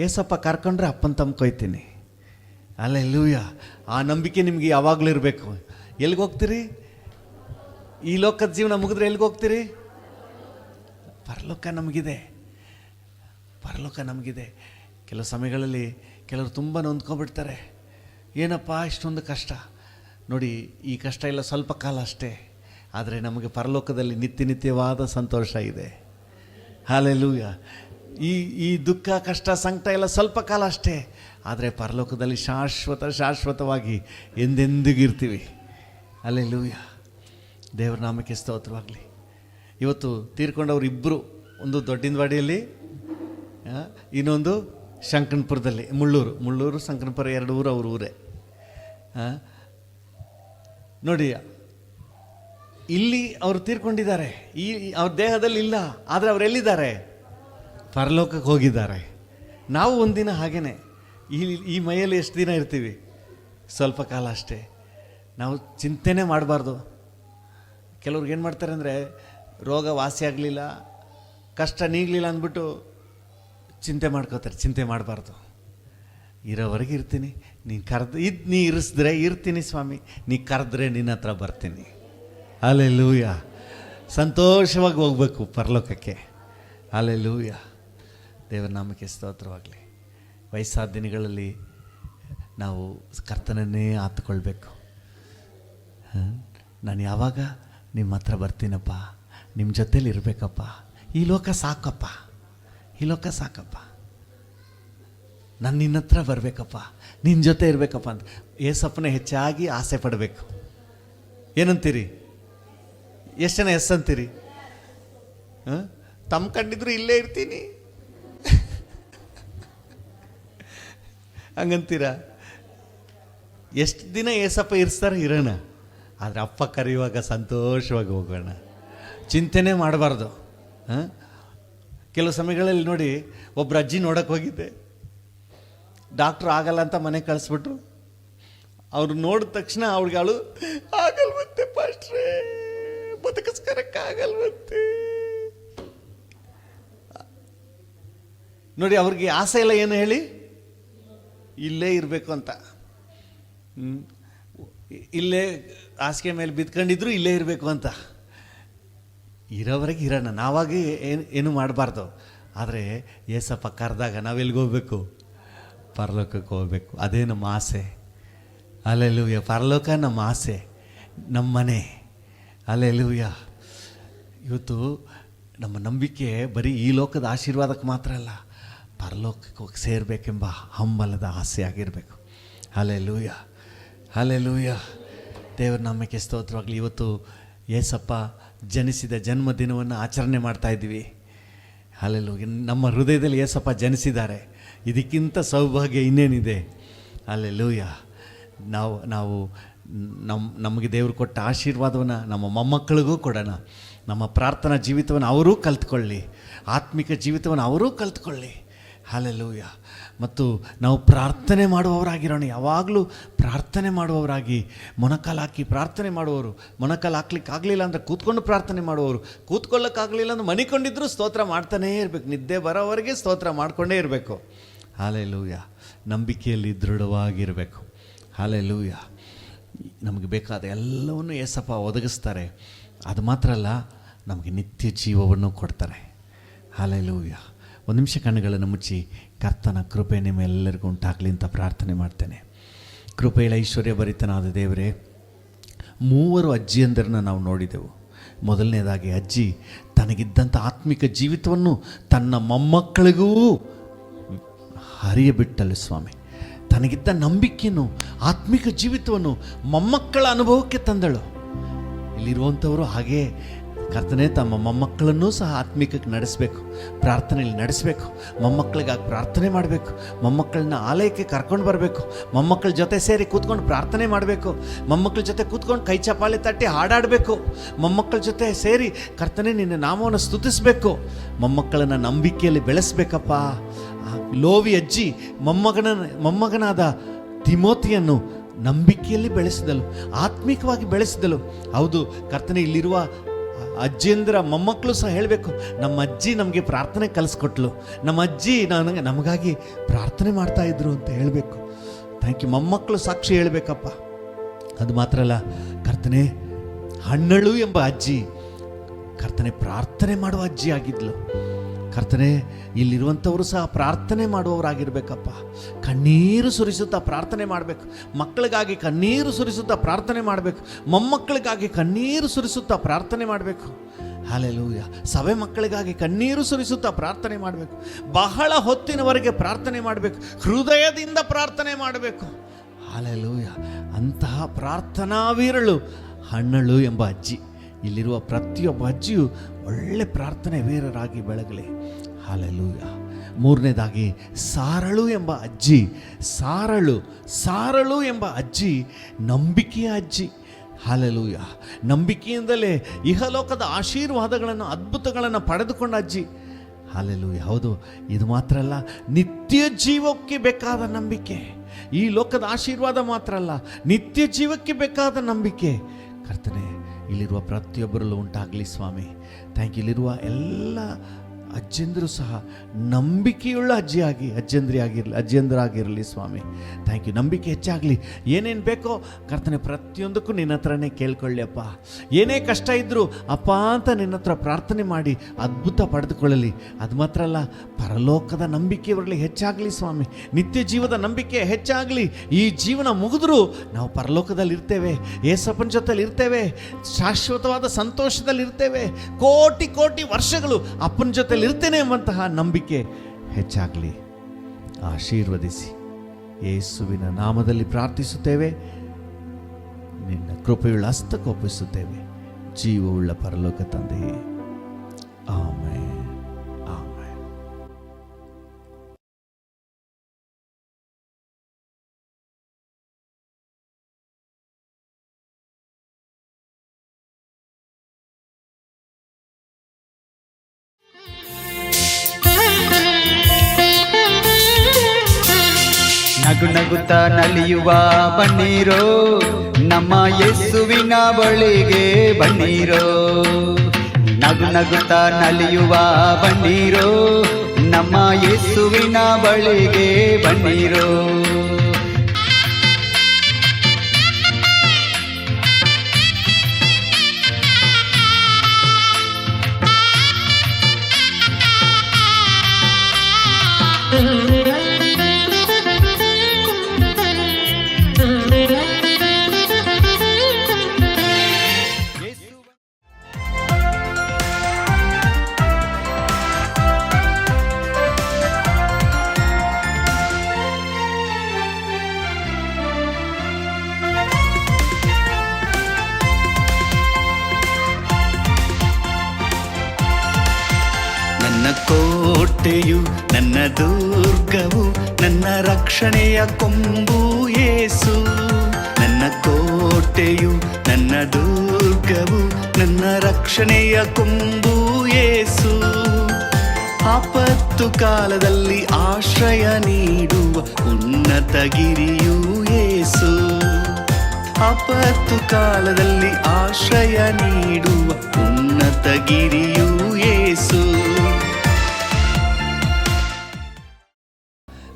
ಏಸಪ್ಪ ಕರ್ಕೊಂಡ್ರೆ ಅಪ್ಪನ ತಮ್ಕೊಯ್ತೀನಿ. ಹಲ್ಲೆಲೂಯಾ. ಆ ನಂಬಿಕೆ ನಿಮಗೆ ಯಾವಾಗಲೂ ಇರಬೇಕು. ಎಲ್ಲಿಗೆ ಹೋಗ್ತೀರಿ? ಈ ಲೋಕದ ಜೀವನ ಮುಗಿದ್ರೆ ಎಲ್ಲಿಗೆ ಹೋಗ್ತೀರಿ? ಪರಲೋಕ ನಮಗಿದೆ. ಕೆಲವು ಸಮಯಗಳಲ್ಲಿ ಕೆಲವರು ತುಂಬ ನೊಂದ್ಕೊಬಿಡ್ತಾರೆ. ಏನಪ್ಪ ಇಷ್ಟೊಂದು ಕಷ್ಟ. ನೋಡಿ, ಈ ಕಷ್ಟ ಎಲ್ಲ ಸ್ವಲ್ಪ ಕಾಲ ಅಷ್ಟೇ, ಆದರೆ ನಮಗೆ ಪರಲೋಕದಲ್ಲಿ ನಿತ್ಯವಾದ ಸಂತೋಷ ಇದೆ. ಹಲ್ಲೆಲೂಯ. ಈ ದುಃಖ ಕಷ್ಟ ಸಂಕಟ ಎಲ್ಲ ಸ್ವಲ್ಪ ಕಾಲ ಅಷ್ಟೇ, ಆದರೆ ಪರಲೋಕದಲ್ಲಿ ಶಾಶ್ವತವಾಗಿ ಎಂದೆಂದಿಗಿರ್ತೀವಿ. ಹಲ್ಲೆಲೂಯ. ದೇವರ ನಾಮಕ್ಕೆ ಸ್ತೋತ್ರವಾಗಲಿ. ಇವತ್ತು ತೀರ್ಕೊಂಡವ್ರು ಇಬ್ಬರು, ಒಂದು ದೊಡ್ಡಿನವಾಡಿಯಲ್ಲಿ, ಇನ್ನೊಂದು ಶಂಕನಪುರದಲ್ಲಿ. ಮುಳ್ಳೂರು ಶಂಕನಪುರ 2 ಊರು ಅವ್ರ ಊರೇ. ನೋಡಿ, ಇಲ್ಲಿ ಅವರು ತೀರ್ಕೊಂಡಿದ್ದಾರೆ, ಅವ್ರ ದೇಹದಲ್ಲಿ ಇಲ್ಲ, ಆದರೆ ಅವರೆಲ್ಲಿದ್ದಾರೆ? ಪರಲೋಕಕ್ಕೆ ಹೋಗಿದ್ದಾರೆ. ನಾವು ಒಂದಿನ ಹಾಗೇನೆ ಈ ಮೈಯಲ್ಲಿ ಎಷ್ಟು ದಿನ ಇರ್ತೀವಿ? ಸ್ವಲ್ಪ ಕಾಲ ಅಷ್ಟೇ. ನಾವು ಚಿಂತೆನೇ ಮಾಡಬಾರ್ದು. ಕೆಲವ್ರಿಗೆ ಏನು ಮಾಡ್ತಾರೆ ಅಂದರೆ, ರೋಗ ವಾಸಿ ಆಗಲಿಲ್ಲ, ಕಷ್ಟ ನೀಗಲಿಲ್ಲ ಅಂದ್ಬಿಟ್ಟು ಚಿಂತೆ ಮಾಡ್ಕೋತಾರೆ. ಚಿಂತೆ ಮಾಡಬಾರ್ದು. ಇರೋವರೆಗೆ ಇರ್ತೀನಿ, ನೀ ಇರಿಸಿದ್ರೆ ಇರ್ತೀನಿ ಸ್ವಾಮಿ, ನೀ ಕರೆದ್ರೆ ನಿನ್ನ ಹತ್ರ ಬರ್ತೀನಿ. ಹಲ್ಲೆಲೂಯ. ಸಂತೋಷವಾಗಿ ಹೋಗ್ಬೇಕು ಪರಲೋಕಕ್ಕೆ. ಹಲ್ಲೆಲೂಯ. ದೇವರ ನಾಮಕ್ಕೆ ಸ್ತೋತ್ರವಾಗಲಿ. ವಯಸ್ಸಾದ ದಿನಗಳಲ್ಲಿ ನಾವು ಕರ್ತನನ್ನೇ ಆತುಕೊಳ್ಬೇಕು. ನಾನು ಯಾವಾಗ ನಿಮ್ಮ ಹತ್ರ ಬರ್ತೀನಪ್ಪ, ನಿಮ್ಮ ಜೊತೇಲಿ ಇರಬೇಕಪ್ಪ, ಈ ಲೋಕ ಸಾಕಪ್ಪ, ನಾನು ನಿನ್ನ ಹತ್ರ ಬರಬೇಕಪ್ಪ, ನಿನ್ನ ಜೊತೆ ಇರಬೇಕಪ್ಪ ಅಂತ ಏಸಪ್ಪನೇ ಹೆಚ್ಚಾಗಿ ಆಸೆ ಪಡಬೇಕು. ಏನಂತೀರಿ? ಎಷ್ಟು ಜನ ಎಸ್ ಅಂತೀರಿ? ತಮ್ಮ ಕಂಡಿದ್ರು ಇಲ್ಲೇ ಇರ್ತೀನಿ ಹಂಗಂತೀರಾ? ಎಷ್ಟು ದಿನ ಏಸಪ್ಪ ಇರಿಸ್ತಾರೆ ಇರೋಣ, ಆದರೆ ಅಪ್ಪ ಕರೆಯುವಾಗ ಸಂತೋಷವಾಗಿ ಹೋಗೋಣ, ಚಿಂತೆನೇ ಮಾಡಬಾರ್ದು. ಕೆಲವು ಸಮಯಗಳಲ್ಲಿ ನೋಡಿ, ಒಬ್ಬರು ಅಜ್ಜಿ ನೋಡೋಕೆ ಹೋಗಿದ್ದೆ, ಡಾಕ್ಟ್ರು ಆಗಲ್ಲ ಅಂತ ಮನೆ ಕಳಿಸ್ಬಿಟ್ರು. ಅವ್ರು ನೋಡಿದ ತಕ್ಷಣ ಅವ್ಳಿಗೆ ಆಗಲ್ವಂತೆ ಪಾಸ್ಟ್ರೇ, ಬದುಕಿಸ್ಕರಕ್ಕಾಗಲ್ವಂತೆ. ನೋಡಿ, ಅವ್ರಿಗೆ ಆಸೆ ಇಲ್ಲ ಏನು ಹೇಳಿ? ಇಲ್ಲೇ ಇರಬೇಕು ಅಂತ. ಇಲ್ಲೇ ಹಾಸಿಗೆ ಮೇಲೆ ಬಿದ್ಕೊಂಡಿದ್ರು ಇಲ್ಲೇ ಇರಬೇಕು ಅಂತ. ಇರೋವರೆಗೆ ಇರೋಣ, ನಾವಾಗಿ ಏನು ಮಾಡಬಾರ್ದು. ಆದರೆ ಏಸಪ್ಪ ಕರೆದಾಗ ನಾವೆಲ್ಲಿಗೋಗ್ಬೇಕು? ಪರಲೋಕಕ್ಕೆ ಹೋಗ್ಬೇಕು. ಅದೇ ನಮ್ಮ ಆಸೆ. ಹಲ್ಲೆಲೂಯ. ಪರಲೋಕ ನಮ್ಮ ಆಸೆ, ನಮ್ಮ ಮನೆ. ಹಲ್ಲೆಲೂಯ. ಇವತ್ತು ನಮ್ಮ ನಂಬಿಕೆ ಬರೀ ಈ ಲೋಕದ ಆಶೀರ್ವಾದಕ್ಕೆ ಮಾತ್ರ ಅಲ್ಲ, ಪರಲೋಕಕ್ಕೆ ಹೋಗಿ ಸೇರಬೇಕೆಂಬ ಹಂಬಲದ ಆಸೆ ಆಗಿರಬೇಕು. ಹಲ್ಲೆಲೂಯ. ಹಲ್ಲೆಲೂಯ. ದೇವರ ನಾಮಕ್ಕೆ ಸ್ತೋತ್ರವಾಗಲಿ. ಇವತ್ತು ಏಸಪ್ಪ ಜನಿಸಿದ ಜನ್ಮದಿನವನ್ನು ಆಚರಣೆ ಮಾಡ್ತಾಯಿದ್ದೀವಿ. ಹಲ್ಲೆಲೂಯ. ನಮ್ಮ ಹೃದಯದಲ್ಲಿ ಏಸಪ್ಪ ಜನಿಸಿದ್ದಾರೆ. ಇದಕ್ಕಿಂತ ಸೌಭಾಗ್ಯ ಇನ್ನೇನಿದೆ? ಹಲ್ಲೆಲೂಯ. ನಾವು ನಮಗೆ ದೇವರು ಕೊಟ್ಟ ಆಶೀರ್ವಾದವನ್ನು ನಮ್ಮ ಮೊಮ್ಮಕ್ಕಳಿಗೂ ಕೊಡೋಣ. ನಮ್ಮ ಪ್ರಾರ್ಥನಾ ಜೀವಿತವನ್ನು ಅವರೂ ಕಲ್ತ್ಕೊಳ್ಳಿ, ಆತ್ಮಿಕ ಜೀವಿತವನ್ನು ಅವರೂ ಕಲ್ತ್ಕೊಳ್ಳಿ. ಹಲ್ಲೆಲೂಯ. ಮತ್ತು ನಾವು ಪ್ರಾರ್ಥನೆ ಮಾಡುವವರಾಗಿರೋಣ. ಯಾವಾಗಲೂ ಪ್ರಾರ್ಥನೆ ಮಾಡುವವರಾಗಿ, ಮೊಣಕಾಲು ಹಾಕಿ ಪ್ರಾರ್ಥನೆ ಮಾಡುವವರು. ಮೊಣಕಾಲು ಹಾಕ್ಲಿಕ್ಕೆ ಆಗಲಿಲ್ಲ ಅಂದರೆ ಕೂತ್ಕೊಂಡು ಪ್ರಾರ್ಥನೆ ಮಾಡುವವರು. ಕೂತ್ಕೊಳ್ಳೋಕ್ಕಾಗಲಿಲ್ಲ ಅಂದ್ರೆ ಮನಿಕೊಂಡಿದ್ದರೂ ಸ್ತೋತ್ರ ಮಾಡ್ತಾನೇ ಇರಬೇಕು. ನಿದ್ದೆ ಬರೋವರೆಗೆ ಸ್ತೋತ್ರ ಮಾಡಿಕೊಂಡೇ ಇರಬೇಕು. ಹಲ್ಲೆಲೂಯ. ನಂಬಿಕೆಯಲ್ಲಿ ದೃಢವಾಗಿರಬೇಕು. ಹಲ್ಲೆಲೂಯ. ನಮಗೆ ಬೇಕಾದ ಎಲ್ಲವನ್ನು ಏಸಪ್ಪ ಒದಗಿಸ್ತಾರೆ. ಅದು ಮಾತ್ರ ಅಲ್ಲ, ನಮಗೆ ನಿತ್ಯ ಜೀವವನ್ನು ಕೊಡ್ತಾರೆ. ಹಲ್ಲೆಲೂಯ. ಒಂದು ನಿಮಿಷ ಕಣ್ಣುಗಳನ್ನು ಮುಚ್ಚಿ, ಕರ್ತನ ಕೃಪೆ ನಿಮ್ಮೆಲ್ಲರಿಗೂ ಉಂಟಾಗಲಿ ಅಂತ ಪ್ರಾರ್ಥನೆ ಮಾಡ್ತೇನೆ. ಕೃಪೆಯ ಐಶ್ವರ್ಯ ಭರಿತನಾದ ದೇವರೇ, 3 ಅಜ್ಜಿಯಂದರನ್ನ ನಾವು ನೋಡಿದೆವು. ಮೊದಲನೇದಾಗಿ ಅಜ್ಜಿ ತನಗಿದ್ದಂಥ ಆತ್ಮಿಕ ಜೀವಿತವನ್ನು ತನ್ನ ಮೊಮ್ಮಕ್ಕಳಿಗೂ ಹರಿಯಬಿಟ್ಟಳು ಸ್ವಾಮಿ. ತನಗಿದ್ದ ನಂಬಿಕೆಯನ್ನು, ಆತ್ಮಿಕ ಜೀವಿತವನ್ನು ಮೊಮ್ಮಕ್ಕಳ ಅನುಭವಕ್ಕೆ ತಂದಳು. ಇಲ್ಲಿರುವಂಥವರು ಹಾಗೇ ಕರ್ತನೆ ತಮ್ಮ ಮೊಮ್ಮಕ್ಕಳನ್ನೂ ಸಹ ಆತ್ಮಿಕಕ್ಕೆ ನಡೆಸಬೇಕು, ಪ್ರಾರ್ಥನೆಯಲ್ಲಿ ನಡೆಸಬೇಕು. ಮೊಮ್ಮಕ್ಕಳಿಗಾಗಿ ಪ್ರಾರ್ಥನೆ ಮಾಡಬೇಕು. ಮೊಮ್ಮಕ್ಕಳನ್ನ ಆಲಯಕ್ಕೆ ಕರ್ಕೊಂಡು ಬರಬೇಕು. ಮೊಮ್ಮಕ್ಕಳ ಜೊತೆ ಸೇರಿ ಕೂತ್ಕೊಂಡು ಪ್ರಾರ್ಥನೆ ಮಾಡಬೇಕು. ಮೊಮ್ಮಕ್ಕಳ ಜೊತೆ ಕೂತ್ಕೊಂಡು ಕೈ ಚಪಾಲೆ ತಟ್ಟಿ ಹಾಡಾಡಬೇಕು. ಮೊಮ್ಮಕ್ಕಳ ಜೊತೆ ಸೇರಿ ಕರ್ತನೆ ನಿನ್ನ ನಾಮವನ್ನು ಸ್ತುತಿಸಬೇಕು. ಮೊಮ್ಮಕ್ಕಳನ್ನು ನಂಬಿಕೆಯಲ್ಲಿ ಬೆಳೆಸಬೇಕಪ್ಪ. ಲೋವಿ ಅಜ್ಜಿ ಮೊಮ್ಮಗನಾದ ತಿಮೋತಿಯನ್ನು ನಂಬಿಕೆಯಲ್ಲಿ ಬೆಳೆಸಿದಳು, ಆತ್ಮಿಕವಾಗಿ ಬೆಳೆಸಿದಳು. ಹೌದು ಕರ್ತನೆ, ಇಲ್ಲಿರುವ ಅಜ್ಜಿಯಂದ್ರ ಮೊಮ್ಮಕ್ಕಳು ಸಹ ಹೇಳಬೇಕು, ನಮ್ಮ ಅಜ್ಜಿ ನಮಗೆ ಪ್ರಾರ್ಥನೆ ಕಲಿಸ್ಕೊಟ್ಲು, ನಮ್ಮ ಅಜ್ಜಿ ನಮಗಾಗಿ ಪ್ರಾರ್ಥನೆ ಮಾಡ್ತಾಯಿದ್ರು ಅಂತ ಹೇಳಬೇಕು. Thank you. ಮೊಮ್ಮಕ್ಕಳು ಸಾಕ್ಷಿ ಹೇಳಬೇಕಪ್ಪ. ಅದು ಮಾತ್ರ ಅಲ್ಲ ಕರ್ತನೆ, ಹಣ್ಣಳು ಎಂಬ ಅಜ್ಜಿ ಕರ್ತನೆ ಪ್ರಾರ್ಥನೆ ಮಾಡುವ ಅಜ್ಜಿ ಆಗಿದ್ಲು. ಕರ್ತನೆ, ಇಲ್ಲಿರುವಂಥವರು ಸಹ ಪ್ರಾರ್ಥನೆ ಮಾಡುವವರಾಗಿರ್ಬೇಕಪ್ಪ. ಕಣ್ಣೀರು ಸುರಿಸುತ್ತಾ ಪ್ರಾರ್ಥನೆ ಮಾಡಬೇಕು. ಮಕ್ಕಳಿಗಾಗಿ ಕಣ್ಣೀರು ಸುರಿಸುತ್ತಾ ಪ್ರಾರ್ಥನೆ ಮಾಡಬೇಕು. ಮೊಮ್ಮಕ್ಕಳಿಗಾಗಿ ಕಣ್ಣೀರು ಸುರಿಸುತ್ತಾ ಪ್ರಾರ್ಥನೆ ಮಾಡಬೇಕು. ಹಲ್ಲೆಲೂಯಾ. ಸಭೆ ಮಕ್ಕಳಿಗಾಗಿ ಕಣ್ಣೀರು ಸುರಿಸುತ್ತಾ ಪ್ರಾರ್ಥನೆ ಮಾಡಬೇಕು. ಬಹಳ ಹೊತ್ತಿನವರೆಗೆ ಪ್ರಾರ್ಥನೆ ಮಾಡಬೇಕು. ಹೃದಯದಿಂದ ಪ್ರಾರ್ಥನೆ ಮಾಡಬೇಕು. ಹಲ್ಲೆಲೂಯಾ. ಅಂತಹ ಪ್ರಾರ್ಥನಾ ವೀರಳು ಹಣ್ಣಳು ಎಂಬ ಅಜ್ಜಿ. ಇಲ್ಲಿರುವ ಪ್ರತಿಯೊಬ್ಬ ಅಜ್ಜಿಯು ಒಳ್ಳೆ ಪ್ರಾರ್ಥನೆ ವೀರರಾಗಿ ಬೆಳಗಲಿ. ಹಲ್ಲೆಲೂಯಾ. ಮೂರನೇದಾಗಿ ಸಾರಳು ಎಂಬ ಅಜ್ಜಿ. ಸಾರಳು ಎಂಬ ಅಜ್ಜಿ ನಂಬಿಕೆಯ ಅಜ್ಜಿ. ಹಲ್ಲೆಲೂಯಾ. ನಂಬಿಕೆಯಿಂದಲೇ ಇಹಲೋಕದ ಆಶೀರ್ವಾದಗಳನ್ನು, ಅದ್ಭುತಗಳನ್ನು ಪಡೆದುಕೊಂಡ ಅಜ್ಜಿ. ಹಲ್ಲೆಲೂಯಾ. ಹೌದು, ಇದು ಮಾತ್ರ ಅಲ್ಲ, ನಿತ್ಯ ಜೀವಕ್ಕೆ ಬೇಕಾದ ನಂಬಿಕೆ. ಈ ಲೋಕದ ಆಶೀರ್ವಾದ ಮಾತ್ರ ಅಲ್ಲ, ನಿತ್ಯ ಜೀವಕ್ಕೆ ಬೇಕಾದ ನಂಬಿಕೆ ಕರ್ತನೆ ಇಲ್ಲಿರುವ ಪ್ರತಿಯೊಬ್ಬರಲ್ಲೂ ಉಂಟಾಗಲಿ ಸ್ವಾಮಿ. Thank you. ಇಲ್ಲಿರುವ ಎಲ್ಲ ಅಜ್ಜಂದರು ಸಹ ನಂಬಿಕೆಯುಳ್ಳ ಅಜ್ಜಂದರಾಗಿರಲಿ ಸ್ವಾಮಿ. Thank you. ನಂಬಿಕೆ ಹೆಚ್ಚಾಗಲಿ. ಏನೇನು ಬೇಕೋ ಕರ್ತನೆ ಪ್ರತಿಯೊಂದಕ್ಕೂ ನಿನ್ನ ಹತ್ರನೇ ಕೇಳ್ಕೊಳ್ಳಿ ಅಪ್ಪ. ಏನೇ ಕಷ್ಟ ಇದ್ದರೂ ಅಪ್ಪ ಅಂತ ನಿನ್ನ ಹತ್ರ ಪ್ರಾರ್ಥನೆ ಮಾಡಿ ಅದ್ಭುತ ಪಡೆದುಕೊಳ್ಳಲಿ. ಅದು ಮಾತ್ರ ಅಲ್ಲ, ಪರಲೋಕದ ನಂಬಿಕೆ ಬರಲಿ, ಹೆಚ್ಚಾಗಲಿ ಸ್ವಾಮಿ. ನಿತ್ಯ ಜೀವದ ನಂಬಿಕೆ ಹೆಚ್ಚಾಗಲಿ. ಈ ಜೀವನ ಮುಗಿದ್ರೂ ನಾವು ಪರಲೋಕದಲ್ಲಿ ಇರ್ತೇವೆ, ಯೇಸಪ್ಪನ ಜೊತೆಲಿ ಇರ್ತೇವೆ, ಶಾಶ್ವತವಾದ ಸಂತೋಷದಲ್ಲಿ ಇರ್ತೇವೆ, ಕೋಟಿ ಕೋಟಿ ವರ್ಷಗಳು ಅಪ್ಪನ ಜೊತೆ ಇರ್ತೇನೆ ಎಂಬಂತಹ ನಂಬಿಕೆ ಹೆಚ್ಚಾಗಲಿ. ಆಶೀರ್ವದಿಸಿ ಯೇಸುವಿನ ನಾಮದಲ್ಲಿ ಪ್ರಾರ್ಥಿಸುತ್ತೇವೆ. ನಿನ್ನ ಕೃಪೆಯುಳ್ಳ ಹಸ್ತಕ್ಕೊಪ್ಪಿಸುತ್ತೇವೆ, ಜೀವವುಳ್ಳ ಪರಲೋಕ ತಂದೆಯೇ. ಆಮೆನ್. ಆಮೆನ್. ನಗು ನಗುತ್ತಾ ನಲಿಯುವ ಬನ್ನಿರೋ, ನಮ್ಮ ಯೇಸುವಿನ ಬಳಿಗೆ ಬನ್ನಿರೋ. ನಗು ನಗುತ್ತಾ ನಲಿಯುವ ಬನ್ನಿರೋ, ನಮ್ಮ ಯೇಸುವಿನ ಬಳಿಗೆ ಬನ್ನಿರೋ. ನನ್ನ ಕೋಟೆಯು, ನನ್ನ ದುರ್ಗವು, ನನ್ನ ರಕ್ಷಣೆಯ ಕೊಂಬು ಯೇಸು. ನನ್ನ ಕೋಟೆಯು, ನನ್ನ ದುರ್ಗವು, ನನ್ನ ರಕ್ಷಣೆಯ ಕೊಂಬು ಯೇಸು. ಆಪತ್ತು ಕಾಲದಲ್ಲಿ ಆಶ್ರಯ ನೀಡುವ ಉನ್ನತ ಗಿರಿಯು ಯೇಸು. ಆಪತ್ತು ಕಾಲದಲ್ಲಿ ಆಶ್ರಯ ನೀಡುವ ಉನ್ನತ ಗಿರಿಯು ಯೇಸು.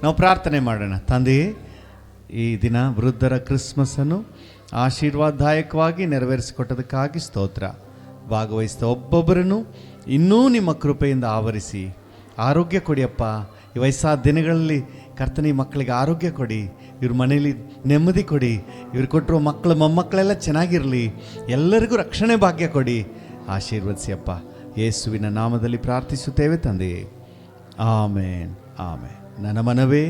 ನಾವು ಪ್ರಾರ್ಥನೆ ಮಾಡೋಣ. ತಂದೆಯೇ, ಈ ದಿನ ವೃದ್ಧರ ಕ್ರಿಸ್ಮಸ್ಸನ್ನು ಆಶೀರ್ವಾದದಾಯಕವಾಗಿ ನೆರವೇರಿಸಿಕೊಟ್ಟದಕ್ಕಾಗಿ ಸ್ತೋತ್ರ. ಭಾಗವಹಿಸಿದ ಒಬ್ಬೊಬ್ಬರನ್ನು ಇನ್ನೂ ನಿಮ್ಮ ಕೃಪೆಯಿಂದ ಆವರಿಸಿ ಆರೋಗ್ಯ ಕೊಡಿಯಪ್ಪ. ಈ ವಯಸ್ಸಾದ ದಿನಗಳಲ್ಲಿ ಕರ್ತನಿ ಮಕ್ಕಳಿಗೆ ಆರೋಗ್ಯ ಕೊಡಿ, ಇವ್ರ ಮನೇಲಿ ನೆಮ್ಮದಿ ಕೊಡಿ, ಇವ್ರು ಕೊಟ್ಟಿರೋ ಮಕ್ಕಳು ಮೊಮ್ಮಕ್ಕಳೆಲ್ಲ ಚೆನ್ನಾಗಿರಲಿ, ಎಲ್ಲರಿಗೂ ರಕ್ಷಣೆ ಭಾಗ್ಯ ಕೊಡಿ, ಆಶೀರ್ವದಿಸಿಯಪ್ಪ. ಯೇಸುವಿನ ನಾಮದಲ್ಲಿ ಪ್ರಾರ್ಥಿಸುತ್ತೇವೆ ತಂದೆಯೇ. ಆಮೇನ್. ಆಮೇನ್. ನನ್ನ ಮನವೇ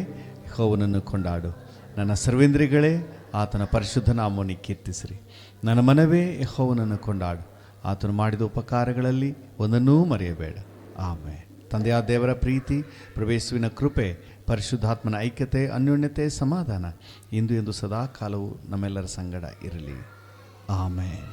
ಯೆಹೋವನನ್ನು ಕೊಂಡಾಡು, ನನ್ನ ಸರ್ವೇಂದ್ರಿಗಳೇ ಆತನ ಪರಿಶುದ್ಧ ನಾಮವನ್ನು ಕೀರ್ತಿಸಿರಿ. ನನ್ನ ಮನವೇ ಯೆಹೋವನನ್ನು ಕೊಂಡಾಡು, ಆತನು ಮಾಡಿದ ಉಪಕಾರಗಳಲ್ಲಿ ಒಂದನ್ನೂ ಮರೆಯಬೇಡ. ಆಮೇನ್. ತಂದೆಯಾದ ದೇವರ ಪ್ರೀತಿ, ಪ್ರಭೇಸುವಿನ ಕೃಪೆ, ಪರಿಶುದ್ಧಾತ್ಮನ ಐಕ್ಯತೆ, ಅನ್ಯೋನ್ಯತೆ, ಸಮಾಧಾನ ಇಂದು ಎಂದು ಸದಾ ಕಾಲವು ನಮ್ಮೆಲ್ಲರ ಸಂಗಡ ಇರಲಿ. ಆಮೇನ್.